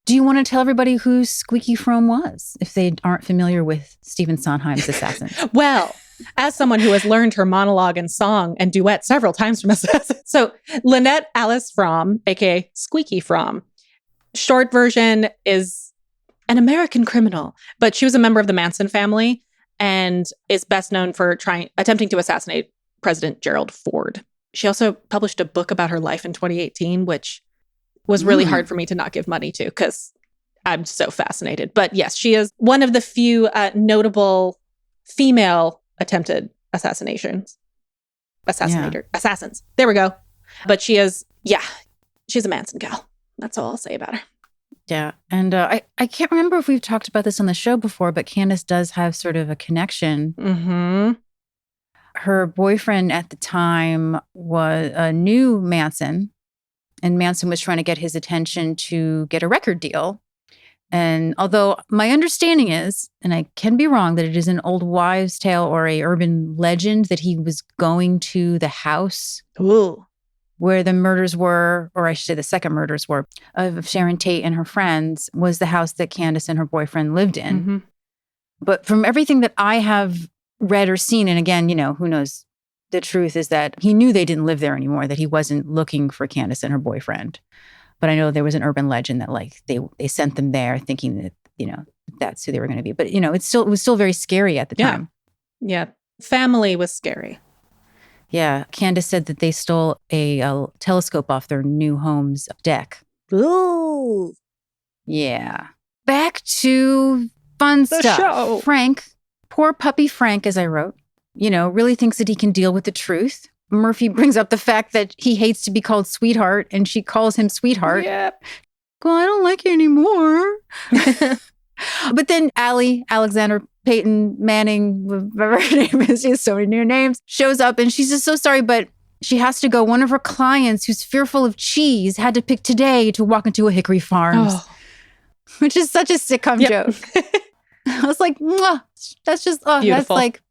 Do you want to tell everybody who Squeaky Fromme was, if they aren't familiar with Stephen Sondheim's Assassin? Well, as someone who has learned her monologue and song and duet several times from Assassin. So Lynette Alice Fromme, aka Squeaky Fromme. Short version is an American criminal, but she was a member of the Manson family and is best known for attempting to assassinate President Gerald Ford. She also published a book about her life in 2018, which was really hard for me to not give money to because I'm so fascinated. But yes, she is one of the few notable female attempted assassins. There we go. But she's a Manson gal. That's all I'll say about her. Yeah. And I can't remember if we've talked about this on the show before, but Candace does have sort of a connection. Mm-hmm. Her boyfriend at the time knew Manson, and Manson was trying to get his attention to get a record deal. And although my understanding is, and I can be wrong, that it is an old wives' tale or a urban legend that he was going to the house where the murders were, or I should say the second murders were, of Sharon Tate and her friends, was the house that Candace and her boyfriend lived in. Mm-hmm. But from everything that I have read or seen, and again, who knows, the truth is that he knew they didn't live there anymore, that he wasn't looking for Candace and her boyfriend. But I know there was an urban legend that like they sent them there thinking that, that's who they were going to be. But, it was still very scary at the time. Yeah. Family was scary. Yeah. Candace said that they stole a telescope off their new home's deck. Ooh. Yeah. Back to fun The stuff. show. Frank, poor puppy Frank, as I wrote, really thinks that he can deal with the truth. Murphy brings up the fact that he hates to be called sweetheart, and she calls him sweetheart. Yep. Well, I don't like you anymore. But then Alexander Peyton Manning, whatever her name is, she has so many new names, shows up and she's just so sorry, but she has to go. One of her clients who's fearful of cheese had to pick today to walk into a Hickory Farms, which is such a sitcom joke. I was like, mwah, that's just, Beautiful. That's like,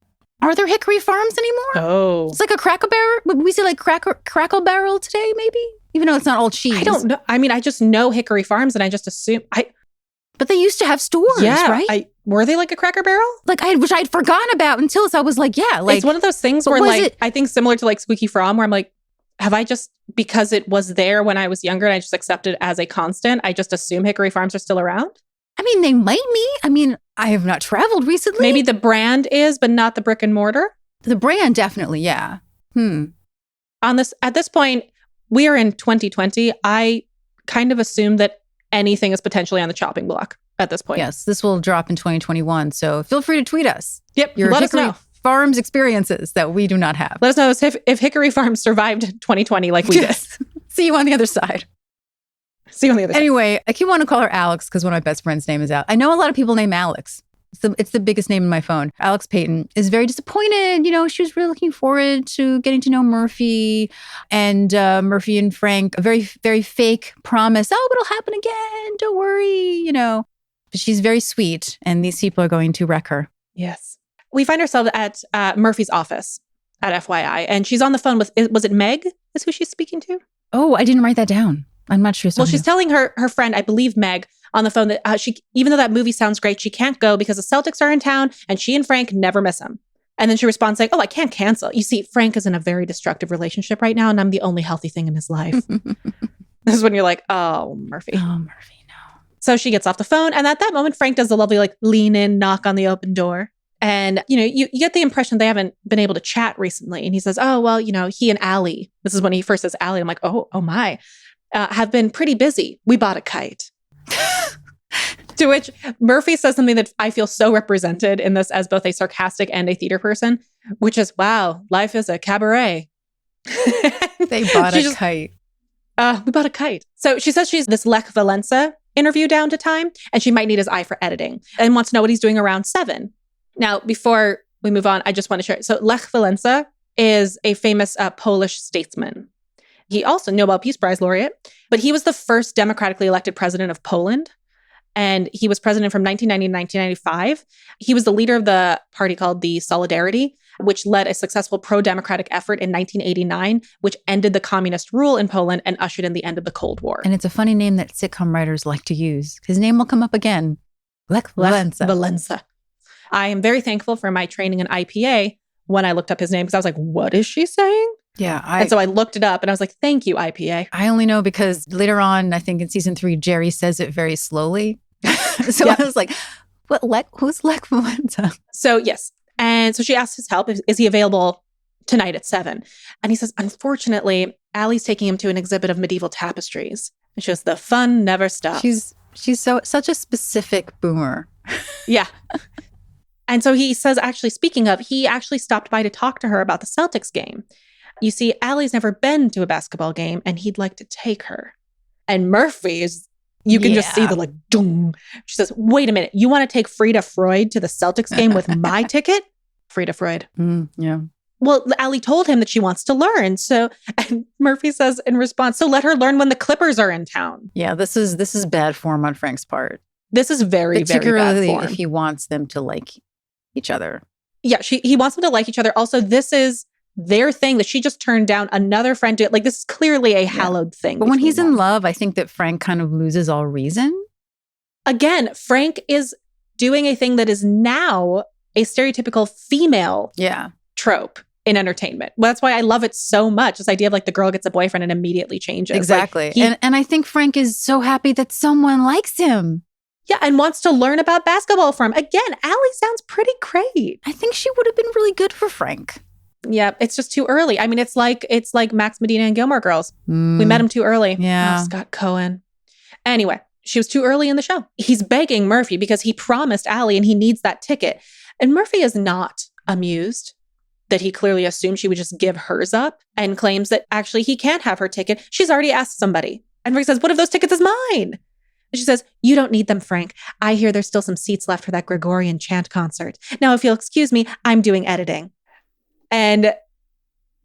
are there Hickory Farms anymore? Oh. It's like a Crackle Barrel. Would we say like Crackle Barrel today, maybe? Even though it's not all cheese. I don't know. I mean, I just know Hickory Farms and I just assume But they used to have stores, right? Were they like a Cracker Barrel? Like which I'd forgotten about until I was like, yeah, like it's one of those things but where was like, it- I think similar to like Squeaky Fromme, where I'm like, have I just, because it was there when I was younger and I just accepted it as a constant, I just assume Hickory Farms are still around? I mean, they might be. I mean, I have not traveled recently. Maybe the brand is, but not the brick and mortar. The brand, definitely, yeah. At this point, we are in 2020. I kind of assume that anything is potentially on the chopping block at this point. Yes, this will drop in 2021. So feel free to tweet us. Yep. Your Let us Hickory know. Farms experiences that we do not have. Let us know if Hickory Farms survived 2020 like we did. Yes. See you on the other side. See you on the other side. Anyway, I keep wanting to call her Alex because one of my best friends' name is Alex. I know a lot of people named Alex. It's the biggest name in my phone. Alex Payton is very disappointed. She was really looking forward to getting to know Murphy, and Murphy and Frank, a very, very fake promise. Oh, it'll happen again. Don't worry, But she's very sweet, and these people are going to wreck her. Yes. We find ourselves at Murphy's office at FYI, and she's on the phone with, was it Meg is who she's speaking to? Oh, I didn't write that down. I'm not sure. Well, she's telling her friend, I believe Meg, on the phone that she, even though that movie sounds great, she can't go because the Celtics are in town and she and Frank never miss him. And then she responds like, oh, I can't cancel. You see, Frank is in a very destructive relationship right now and I'm the only healthy thing in his life. This is when you're like, oh, Murphy. Oh, Murphy, no. So she gets off the phone. And at that moment, Frank does the lovely like lean in, knock on the open door. And, you get the impression they haven't been able to chat recently. And he says, oh, well, he and Allie, this is when he first says Allie. I'm like, oh my, have been pretty busy. We bought a kite. To which Murphy says something that I feel so represented in this as both a sarcastic and a theater person, which is, wow, life is a cabaret. They bought a kite. We bought a kite. So she says she's this Lech Walesa interview down to time, and she might need his eye for editing and wants to know what he's doing around 7. Now, before we move on, I just want to share. So Lech Walesa is a famous Polish statesman. He also Nobel Peace Prize laureate, but he was the first democratically elected president of Poland. And he was president from 1990 to 1995. He was the leader of the party called the Solidarity, which led a successful pro-democratic effort in 1989, which ended the communist rule in Poland and ushered in the end of the Cold War. And it's a funny name that sitcom writers like to use. His name will come up again. Lech Walesa. Walesa. I am very thankful for my training in IPA when I looked up his name because I was like, what is she saying? Yeah. And so I looked it up and I was like, thank you, IPA. I only know because later on, I think in season 3, Jerry says it very slowly. So I was like, who's Lech Walesa? So yes. And so she asks his help. Is he available tonight at 7? And he says, unfortunately, Allie's taking him to an exhibit of medieval tapestries. And she goes, the fun never stops. She's such a specific boomer. Yeah. And so he says, actually, speaking of, he actually stopped by to talk to her about the Celtics game. You see, Allie's never been to a basketball game and he'd like to take her. And Murphy is You can just see the like, dung. She says, wait a minute. You want to take Frida Freud to the Celtics game with my ticket? Frida Freud. Yeah. Well, Allie told him that she wants to learn. So, and Murphy says in response, so let her learn when the Clippers are in town. Yeah, this is bad form on Frank's part. This is very, very bad particularly form. if he wants them to like each other. Yeah, he wants them to like each other. Also, this is their thing that she just turned down another friend to. Like, this is clearly a hallowed thing. But when he's between in them. love, I think that Frank kind of loses all reason. Again, Frank is doing a thing that is now a stereotypical female trope in entertainment. Well, that's why I love it so much. This idea of like the girl gets a boyfriend and immediately changes. Exactly. Like, and I think Frank is so happy that someone likes him. Yeah, and wants to learn about basketball from. Again, Allie sounds pretty great. I think she would have been really good for Frank. Yeah, it's just too early. I mean, it's like Max Medina and Gilmore Girls. We met him too early. Yeah. Oh, Scott Cohen. Anyway, she was too early in the show. He's begging Murphy because he promised Allie and he needs that ticket. And Murphy is not amused that he clearly assumed she would just give hers up and claims that actually he can't have her ticket. She's already asked somebody. And Frank says, what if those tickets is mine? And she says, you don't need them, Frank. I hear there's still some seats left for that Gregorian chant concert. Now, if you'll excuse me, I'm doing editing. And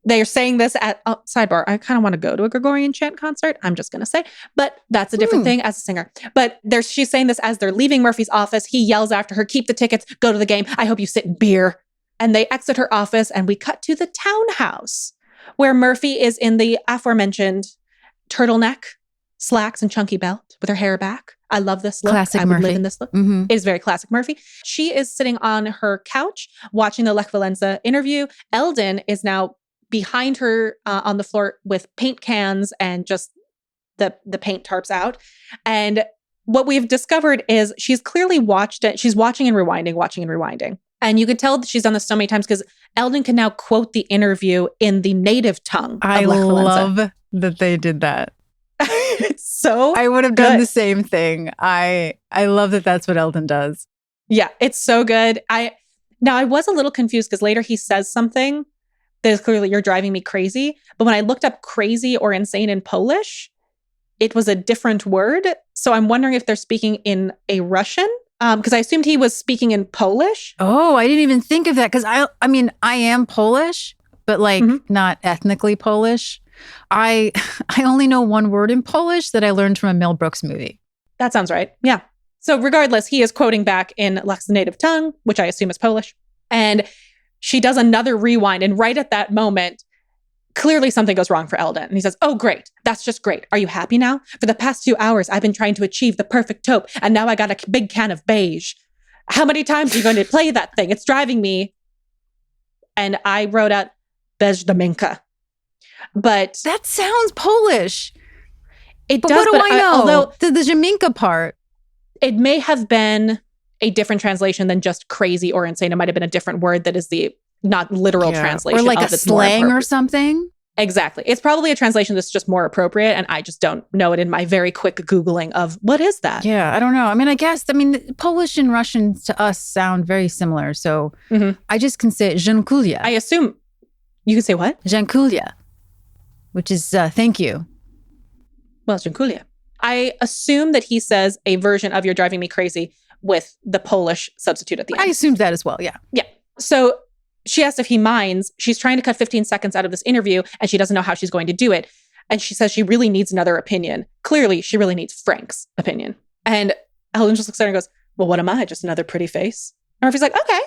they are saying this at sidebar. I kind of want to go to a Gregorian chant concert. I'm just going to say, but that's a different thing as a singer. But she's saying this as they're leaving Murphy's office. He yells after her, keep the tickets, go to the game. I hope you sit in beer. And they exit her office and we cut to the townhouse where Murphy is in the aforementioned turtleneck, slacks and chunky belt with her hair back. I love this look. Classic I would Murphy. live in this look. It is very classic Murphy. She is sitting on her couch watching the Lech Walesa interview. Eldon is now behind her on the floor with paint cans and just the paint tarps out. And what we've discovered is she's clearly watched it. She's watching and rewinding. And you could tell that she's done this so many times because Eldon can now quote the interview in the native tongue of I Lech Walesa. love that they did that. It's so I would have done good. the same thing. I love that that's what Eldon does. Yeah, it's so good. I was a little confused because later he says something that is clearly, you're driving me crazy. But when I looked up crazy or insane in Polish, it was a different word. So I'm wondering if they're speaking in a Russian, because I assumed he was speaking in Polish. Oh, I didn't even think of that because I mean, I am Polish, but like not ethnically Polish. I only know one word in Polish that I learned from a Mel Brooks movie. That sounds right. Yeah. So regardless, he is quoting back in Lech's native tongue, which I assume is Polish. And she does another rewind. And right at that moment, clearly something goes wrong for Eldon. And he says, oh, great. That's just great. Are you happy now? For the past 2 hours, I've been trying to achieve the perfect taupe. And now I got a big can of beige. How many times are you going to play that thing? It's driving me. And I wrote out beige dominka. But That sounds Polish. it But does. what do I know? Although the Jaminka part. it may have been a different translation than just crazy or insane. It might have been a different word that is the not literal translation. Or like of a that's more slang or appropriate. something. Exactly. It's probably a translation that's just more appropriate. And I just don't know it in my very quick Googling of what is that? Yeah, I don't know. I mean, Polish and Russian to us sound very similar. So I just can say dziękuję. I assume you can say what? Dziękuję, which is thank you. Well, dziękuję. I assume that he says a version of "You're driving me crazy" with the Polish substitute at the end. I assumed that as well, yeah. Yeah. So she asks if he minds. She's trying to cut 15 seconds out of this interview and she doesn't know how she's going to do it. And she says she really needs another opinion. Clearly, she really needs Frank's opinion. And Helen just looks at her and goes, well, what am I? Just another pretty face? And Murphy's like, okay,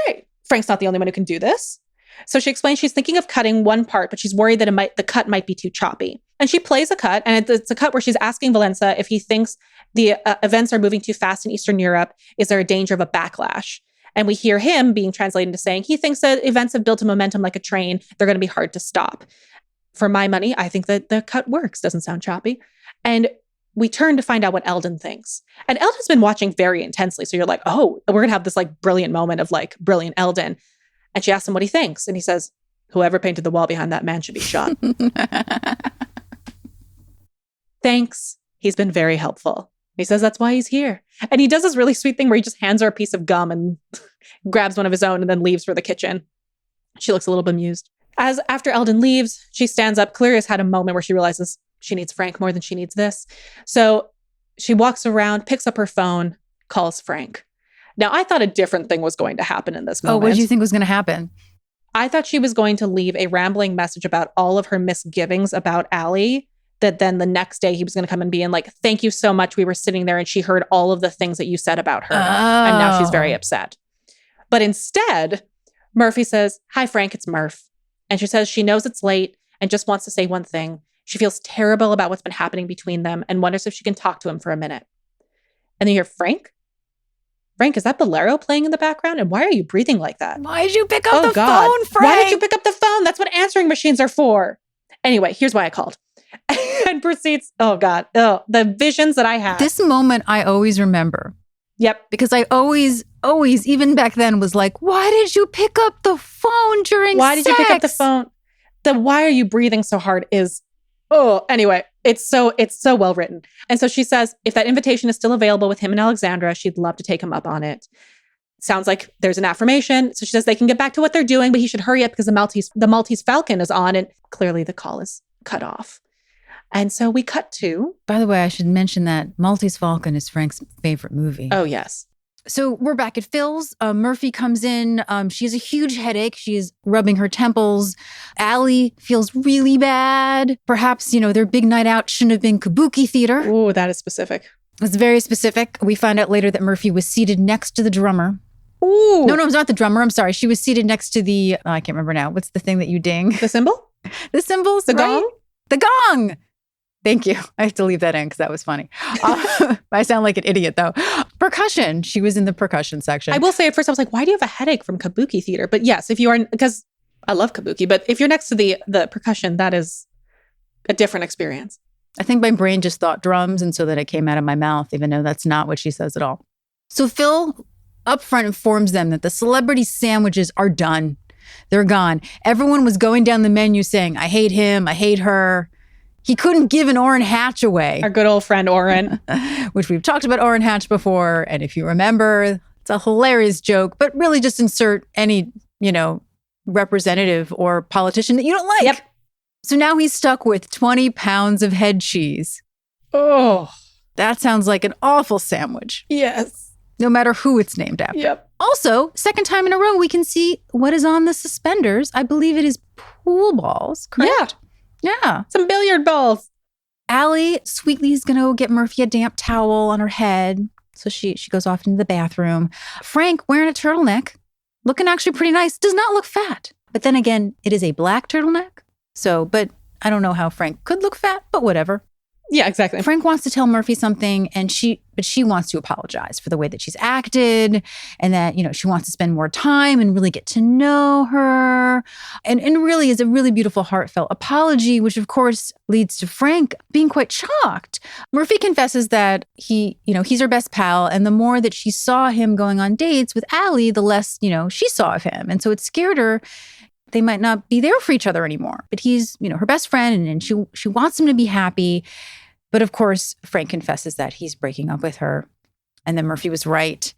great. Frank's not the only one who can do this. So she explains she's thinking of cutting one part, but she's worried that the cut might be too choppy. And she plays a cut, and it's a cut where she's asking Walesa if he thinks the events are moving too fast in Eastern Europe. Is there a danger of a backlash? And we hear him being translated into saying he thinks that events have built a momentum like a train. They're going to be hard to stop. For my money, I think that the cut works. Doesn't sound choppy. And we turn to find out what Eldon thinks. And Eldon's been watching very intensely. So you're like, oh, we're going to have this like brilliant moment of like brilliant Eldon. And she asks him what he thinks. And he says, whoever painted the wall behind that man should be shot. Thanks. He's been very helpful. He says that's why he's here. And he does this really sweet thing where he just hands her a piece of gum and grabs one of his own and then leaves for the kitchen. She looks a little bemused. As after Eldon leaves, she stands up. Clearly has had a moment where she realizes she needs Frank more than she needs this. So She walks around, picks up her phone, calls Frank. Now, I thought a different thing was going to happen in this moment. Oh, what did you think was going to happen? I thought she was going to leave a rambling message about all of her misgivings about Allie, that then the next day he was going to come and be in like, thank you so much. We were sitting there and she heard all of the things that you said about her. And now she's very upset. But instead, Murphy says, hi, Frank, it's Murph. And she says she knows it's late and just wants to say one thing. She feels terrible about what's been happening between them and wonders if she can talk to him for a minute. And then you hear, Frank? Frank, is that Bolero playing in the background? And why are you breathing like that? Why did you pick up the God. phone, Frank? Why did you pick up the phone? That's what answering machines are for. Anyway, here's why I called. And proceeds, the visions that I had. This moment I always remember. Yep. Because I always, even back then was like, why did you pick up the phone during Why sex? did you pick up the phone? The why are you breathing so hard is, anyway, it's so well written. And so she says, if that invitation is still available with him and Alexandra, she'd love to take him up on it. Sounds like there's an affirmation. So she says they can get back to what they're doing, but he should hurry up because the Maltese Falcon is on and clearly the call is cut off. And so we cut to... By the way, I should mention that Maltese Falcon is Frank's favorite movie. Oh, yes. So we're back at Phil's. Murphy comes in. She has a huge headache. She is rubbing her temples. Allie feels really bad. Perhaps, their big night out shouldn't have been kabuki theater. Oh, that is specific. It's very specific. We find out later that Murphy was seated next to the drummer. Ooh. No, it's not the drummer. I'm sorry. She was seated next to the... I can't remember now. What's the thing that you ding? The cymbal? The cymbals, The right? gong? The gong. Thank you. I have to leave that in because that was funny. I sound like an idiot though. Percussion. She was in the percussion section. I will say at first I was like, why do you have a headache from kabuki theater? But yes, if you are, because I love kabuki, but if you're next to the percussion, that is a different experience. I think my brain just thought drums and so that it came out of my mouth, even though that's not what she says at all. So Phil up front informs them that the celebrity sandwiches are done. They're gone. Everyone was going down the menu saying, I hate him, I hate her. He couldn't give an Orrin Hatch away. Our good old friend Orrin. Which we've talked about Orrin Hatch before. And if you remember, it's a hilarious joke, but really just insert any, representative or politician that you don't like. Yep. So now he's stuck with 20 pounds of head cheese. Oh. That sounds like an awful sandwich. Yes. No matter who it's named after. Yep. Also, second time in a row, we can see what is on the suspenders. I believe it is pool balls, correct? Yeah. Some billiard balls. Allie sweetly is going to get Murphy a damp towel on her head. So she goes off into the bathroom. Frank, wearing a turtleneck, looking actually pretty nice, does not look fat. But then again, it is a black turtleneck. So, but I don't know how Frank could look fat, but whatever. Yeah, exactly. Frank wants to tell Murphy something, but she wants to apologize for the way that she's acted, and that, she wants to spend more time and really get to know her. And really is a really beautiful, heartfelt apology, which of course leads to Frank being quite shocked. Murphy confesses that he's her best pal, and the more that she saw him going on dates with Allie, the less, she saw of him. And so it scared her. They might not be there for each other anymore, but he's, her best friend, and she wants him to be happy. But of course, Frank confesses that he's breaking up with her, and then Murphy was right.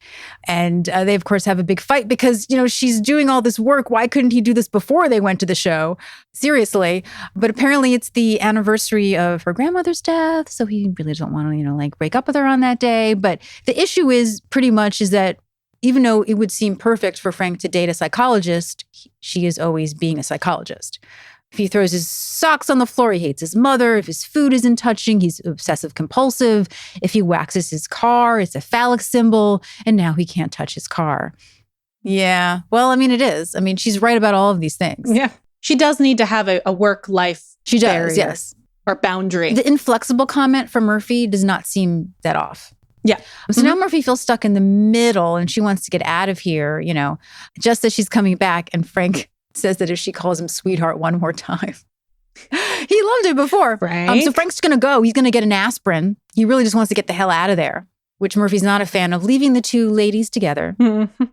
And they, of course, have a big fight because, she's doing all this work. Why couldn't he do this before they went to the show? Seriously. But apparently it's the anniversary of her grandmother's death, so he really doesn't want to, break up with her on that day. But the issue is pretty much is that even though it would seem perfect for Frank to date a psychologist, she is always being a psychologist. If he throws his socks on the floor, he hates his mother. If his food isn't touching, he's obsessive compulsive. If he waxes his car, it's a phallic symbol. And now he can't touch his car. Yeah. Well, it is. She's right about all of these things. Yeah. She does need to have a work-life She does, barrier yes. or boundary. The inflexible comment from Murphy does not seem that off. Yeah. So now Murphy feels stuck in the middle and she wants to get out of here, just as she's coming back. And Frank says that if she calls him sweetheart one more time. He loved it before. Frank? So Frank's going to go. He's going to get an aspirin. He really just wants to get the hell out of there, which Murphy's not a fan of, leaving the two ladies together.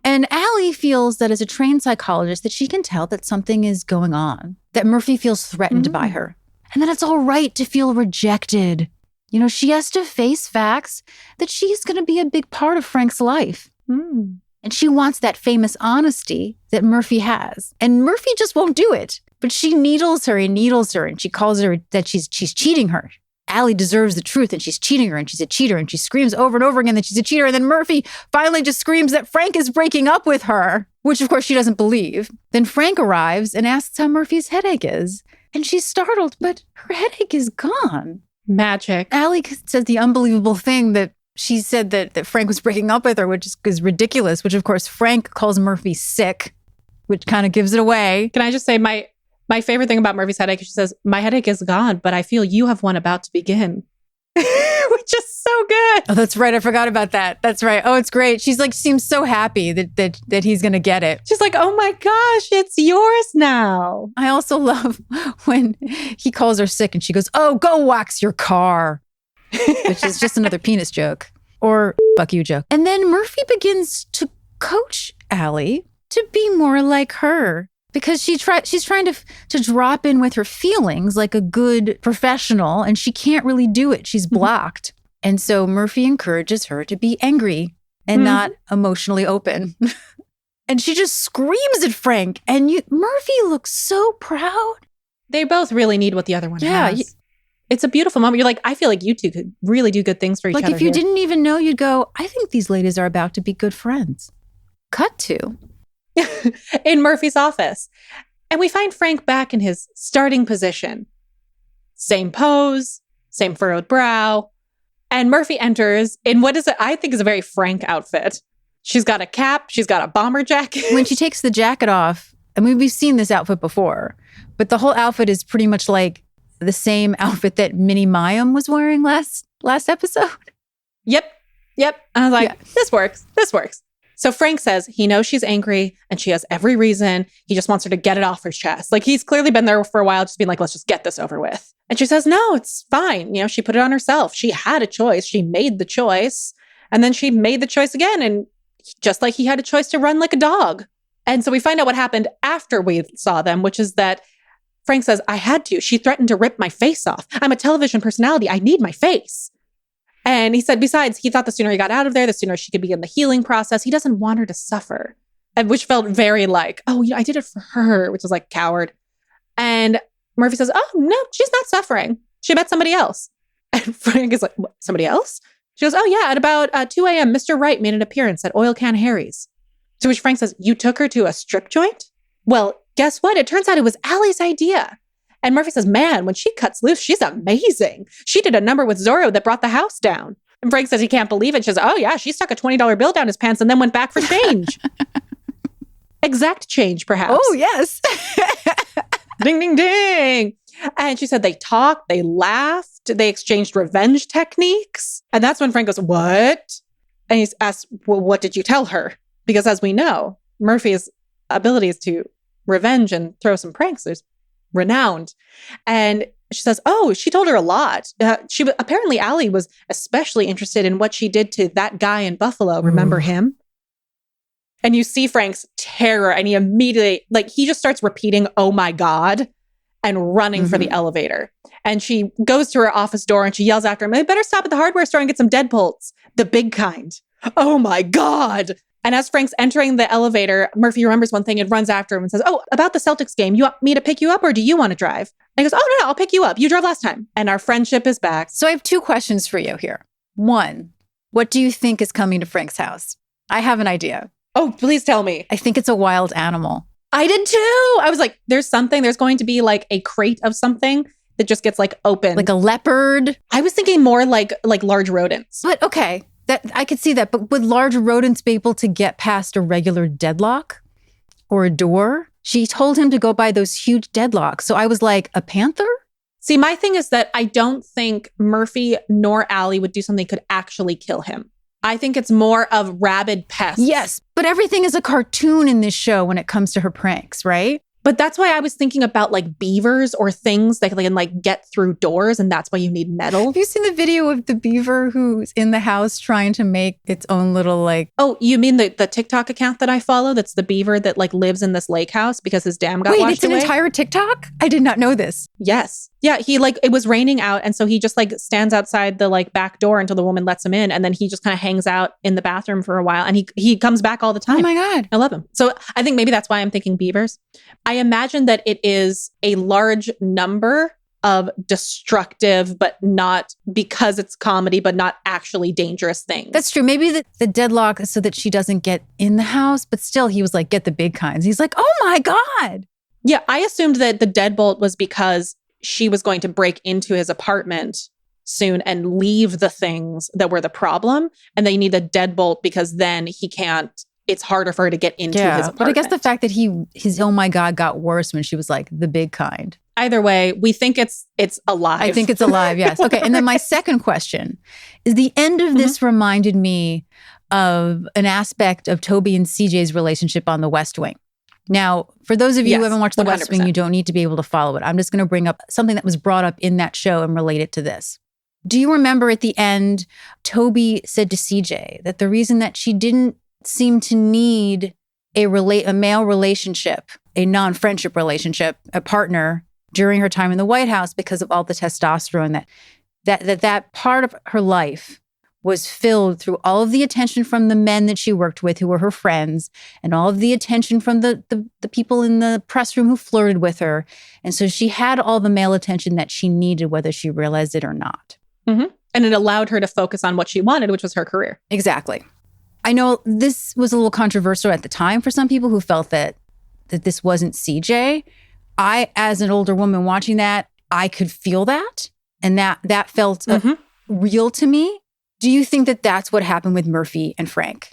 And Allie feels that as a trained psychologist that she can tell that something is going on, that Murphy feels threatened by her, and that it's all right to feel rejected. She has to face facts that she's going to be a big part of Frank's life. And she wants that famous honesty that Murphy has. And Murphy just won't do it. But she needles her, and she calls her that she's cheating her. Allie deserves the truth and she's cheating her and she's a cheater, and she screams over and over again that she's a cheater. And then Murphy finally just screams that Frank is breaking up with her, which of course she doesn't believe. Then Frank arrives and asks how Murphy's headache is. And she's startled, but her headache is gone. Magic. Allie says the unbelievable thing that she said that Frank was breaking up with her, which is ridiculous, which of course Frank calls Murphy sick, which kind of gives it away. Can I just say my favorite thing about Murphy's headache, she says, my headache is gone, but I feel you have one about to begin. Which is so good. Oh, that's right. I forgot about that. That's right. Oh, it's great. She's like, seems so happy that he's going to get it. She's like, oh my gosh, it's yours now. I also love when he calls her sick and she goes, oh, go wax your car, which is just another penis joke or fuck you joke. And then Murphy begins to coach Allie to be more like her, because she's trying to drop in with her feelings like a good professional, and she can't really do it. She's blocked. And so Murphy encourages her to be angry and not emotionally open. And she just screams at Frank. And Murphy looks so proud. They both really need what the other one has. It's a beautiful moment. You're like, I feel like you two could really do good things for each other. Like if you didn't even know, you'd go, I think these ladies are about to be good friends. Cut to in Murphy's office. And we find Frank back in his starting position. Same pose, same furrowed brow. And Murphy enters in what is, I think is a very Frank outfit. She's got a cap. She's got a bomber jacket. When she takes the jacket off, I mean, we've seen this outfit before, but the whole outfit is pretty much like the same outfit that Minnie Mayim was wearing last episode. Yep. I was like, This works. So Frank says he knows she's angry and she has every reason. He just wants her to get it off her chest. Like he's clearly been there for a while, just being like, let's just get this over with. And she says, no, it's fine. You know, she put it on herself. She had a choice. She made the choice. And then she made the choice again. And just like he had a choice to run like a dog. And so we find out what happened after we saw them, which is that Frank says, I had to. She threatened to rip my face off. I'm a television personality. I need my face. And he said, besides, he thought the sooner he got out of there, the sooner she could begin the healing process. He doesn't want her to suffer. And which felt very like, oh, yeah, I did it for her, which was like coward. And Murphy says, oh, no, she's not suffering. She met somebody else. And Frank is like, what, somebody else? She goes, oh, yeah, at about 2 a.m., Mr. Wright made an appearance at Oil Can Harry's. To which Frank says, you took her to a strip joint? Well, guess what? It turns out it was Allie's idea. And Murphy says, man, when she cuts loose, she's amazing. She did a number with Zorro that brought the house down. And Frank says he can't believe it. She says, oh, yeah, she stuck a $20 bill down his pants and then went back for change. Exact change, perhaps. Oh, yes. Ding, ding, ding. And she said they talked, they laughed, they exchanged revenge techniques. And that's when Frank goes, what? And he's asked, well, what did you tell her? Because as we know, Murphy's abilities to revenge and throw some pranks is renowned. And she says, oh, she told her a lot. Apparently Allie was especially interested in what she did to that guy in Buffalo. Remember him? And you see Frank's terror, and he immediately, like, he just starts repeating, oh my God, and running for the elevator. And she goes to her office door and she yells after him, I better stop at the hardware store and get some deadbolts, the big kind. Oh my God. And as Frank's entering the elevator, Murphy remembers one thing and runs after him and says, oh, about the Celtics game, you want me to pick you up or do you want to drive? And he goes, oh, no, I'll pick you up. You drove last time. And our friendship is back. So I have two questions for you here. One, what do you think is coming to Frank's house? I have an idea. Oh, please tell me. I think it's a wild animal. I did too. I was like, there's going to be like a crate of something that just gets like open. Like a leopard? I was thinking more like large rodents. But okay, that I could see that. But would large rodents be able to get past a regular deadlock or a door? She told him to go by those huge deadlocks. So I was like, a panther? See, my thing is that I don't think Murphy nor Allie would do something that could actually kill him. I think it's more of rabid pests. Yes, but everything is a cartoon in this show when it comes to her pranks, right? But that's why I was thinking about like beavers or things that can like get through doors, and that's why you need metal. Have you seen the video of the beaver who's in the house trying to make its own little like... Oh, you mean the TikTok account that I follow? That's the beaver that like lives in this lake house because his dam got washed away? Wait, it's an entire TikTok? I did not know this. Yes. Yeah, he like, it was raining out, and so he just like stands outside the like back door until the woman lets him in, and then he just kind of hangs out in the bathroom for a while, and he comes back all the time. Oh my God. I love him. So I think maybe that's why I'm thinking beavers. I imagine that it is a large number of destructive, but not because it's comedy, but not actually dangerous things. That's true. Maybe the deadlock is so that she doesn't get in the house, but still he was like, get the big kinds. He's like, oh my God. Yeah, I assumed that the deadbolt was because she was going to break into his apartment soon and leave the things that were the problem. And they need a deadbolt because then it's harder for her to get into his apartment. But I guess the fact that his oh my God got worse when she was like the big kind. Either way, we think it's alive. I think it's alive, yes. Okay, and then my second question is the end of this reminded me of an aspect of Toby and CJ's relationship on The West Wing. Now, for those of you who haven't watched The West Wing, you don't need to be able to follow it. I'm just going to bring up something that was brought up in that show and relate it to this. Do you remember at the end, Toby said to CJ that the reason that she didn't seem to need a male relationship, a non-friendship relationship, a partner during her time in the White House because of all the testosterone that part of her life was filled through all of the attention from the men that she worked with who were her friends and all of the attention from the people in the press room who flirted with her. And so she had all the male attention that she needed, whether she realized it or not. Mm-hmm. And it allowed her to focus on what she wanted, which was her career. Exactly. I know this was a little controversial at the time for some people who felt that this wasn't CJ. I, as an older woman watching that, I could feel that. And that felt real to me. Do you think that that's what happened with Murphy and Frank?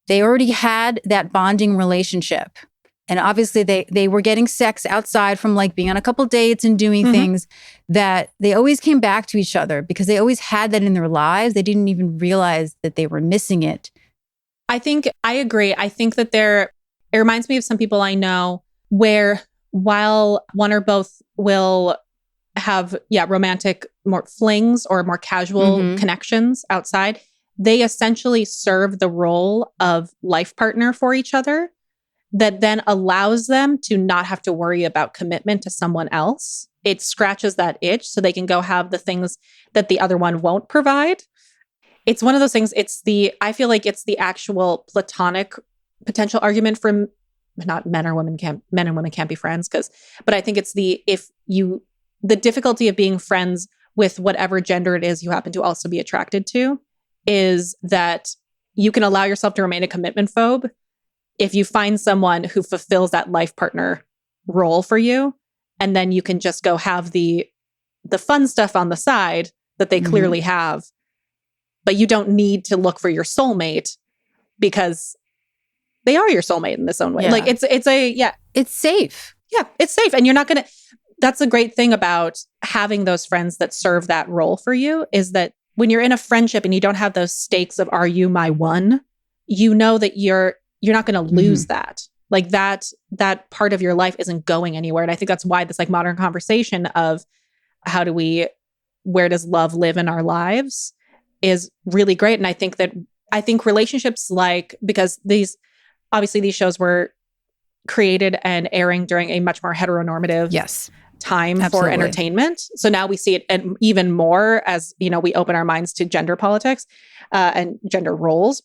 They already had that bonding relationship. And obviously they were getting sex outside from like being on a couple dates and doing things that they always came back to each other because they always had that in their lives. They didn't even realize that they were missing it. I agree. I think that it reminds me of some people I know where while one or both will have, romantic more flings or more casual connections outside, they essentially serve the role of life partner for each other that then allows them to not have to worry about commitment to someone else. It scratches that itch so they can go have the things that the other one won't provide. It's one of those things, I feel like it's the actual platonic potential argument for not men and women can't be friends but I think it's the difficulty of being friends with whatever gender it is you happen to also be attracted to is that you can allow yourself to remain a commitment phobe if you find someone who fulfills that life partner role for you, and then you can just go have the fun stuff on the side that they clearly have, but you don't need to look for your soulmate because they are your soulmate in this own way. Yeah. Like it's safe. Yeah, it's safe. And you're not going to, that's the great thing about having those friends that serve that role for you is that when you're in a friendship and you don't have those stakes of, are you my one? You know that you're not going to lose that. Like that part of your life isn't going anywhere. And I think that's why this like modern conversation of where does love live in our lives is really great. And I think relationships because these shows were created and airing during a much more heteronormative time for entertainment. So now we see it and even more as, we open our minds to gender politics and gender roles.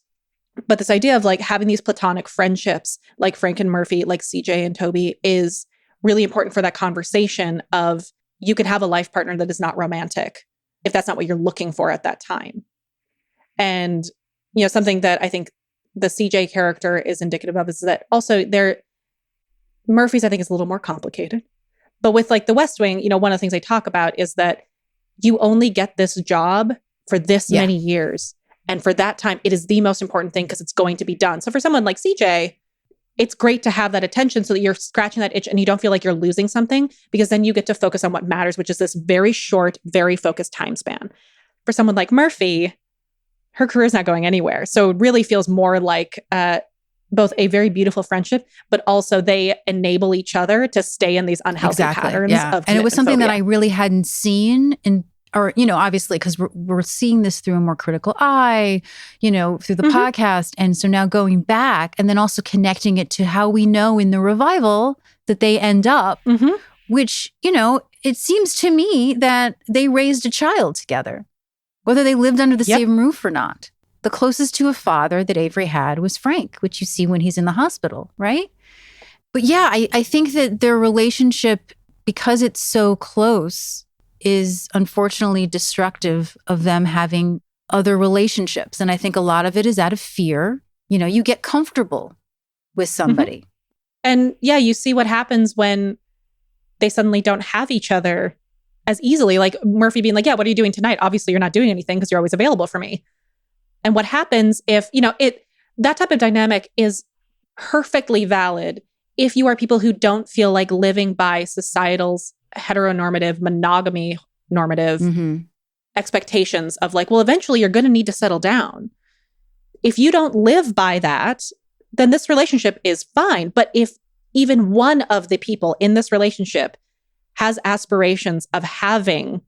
But this idea of like having these platonic friendships like Frank and Murphy, like CJ and Toby is really important for that conversation of you can have a life partner that is not romantic if that's not what you're looking for at that time. And, something that I think the CJ character is indicative of is that also Murphy's, I think, is a little more complicated. But with like the West Wing, one of the things they talk about is that you only get this job for this many years. And for that time, it is the most important thing because it's going to be done. So for someone like CJ, it's great to have that attention so that you're scratching that itch and you don't feel like you're losing something because then you get to focus on what matters, which is this very short, very focused time span. For someone like Murphy, her career is not going anywhere. So it really feels more like both a very beautiful friendship, but also they enable each other to stay in these unhealthy patterns of and it was something phobia. that I really hadn't seen obviously because we're seeing this through a more critical eye, through the podcast. And so now going back and then also connecting it to how we know in the revival that they end up, which, it seems to me that they raised a child together, whether they lived under the same roof or not. The closest to a father that Avery had was Frank, which you see when he's in the hospital, right? But yeah, I think that their relationship, because it's so close, is unfortunately destructive of them having other relationships. And I think a lot of it is out of fear. You get comfortable with somebody. And yeah, you see what happens when they suddenly don't have each other as easily. Like Murphy being like, yeah, what are you doing tonight? Obviously, you're not doing anything because you're always available for me. And what happens if, that type of dynamic is perfectly valid if you are people who don't feel like living by societal's heteronormative, monogamy normative expectations of like, well, eventually you're going to need to settle down. If you don't live by that, then this relationship is fine. But if even one of the people in this relationship has aspirations of having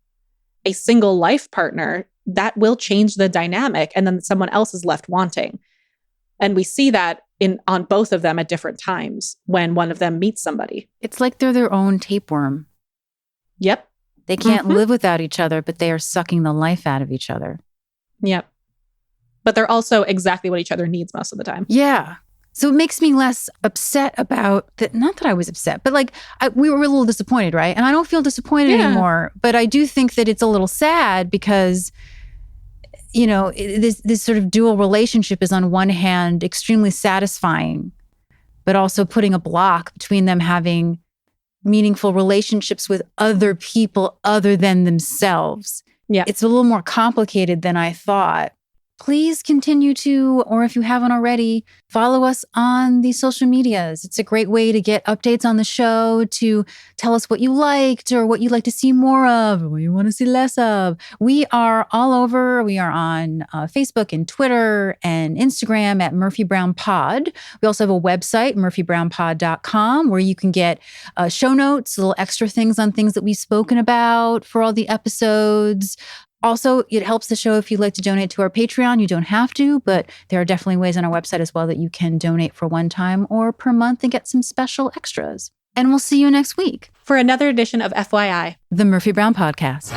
a single life partner, that will change the dynamic. And then someone else is left wanting. And we see that on both of them at different times when one of them meets somebody. It's like they're their own tapeworm. Yep. They can't live without each other, but they are sucking the life out of each other. Yep. But they're also exactly what each other needs most of the time. Yeah. So it makes me less upset about that. Not that I was upset, but like we were a little disappointed, right? And I don't feel disappointed anymore. But I do think that it's a little sad because, this sort of dual relationship is on one hand extremely satisfying, but also putting a block between them having meaningful relationships with other people other than themselves. Yeah. It's a little more complicated than I thought. Please continue to, or if you haven't already, follow us on the social medias. It's a great way to get updates on the show, to tell us what you liked or what you'd like to see more of or what you want to see less of. We are all over. We are on Facebook and Twitter and Instagram at Murphy Brown Pod. We also have a website, murphybrownpod.com, where you can get show notes, little extra things on things that we've spoken about for all the episodes. Also, it helps the show if you'd like to donate to our Patreon. You don't have to, but there are definitely ways on our website as well that you can donate for one time or per month and get some special extras. And we'll see you next week for another edition of FYI, the Murphy Brown Podcast.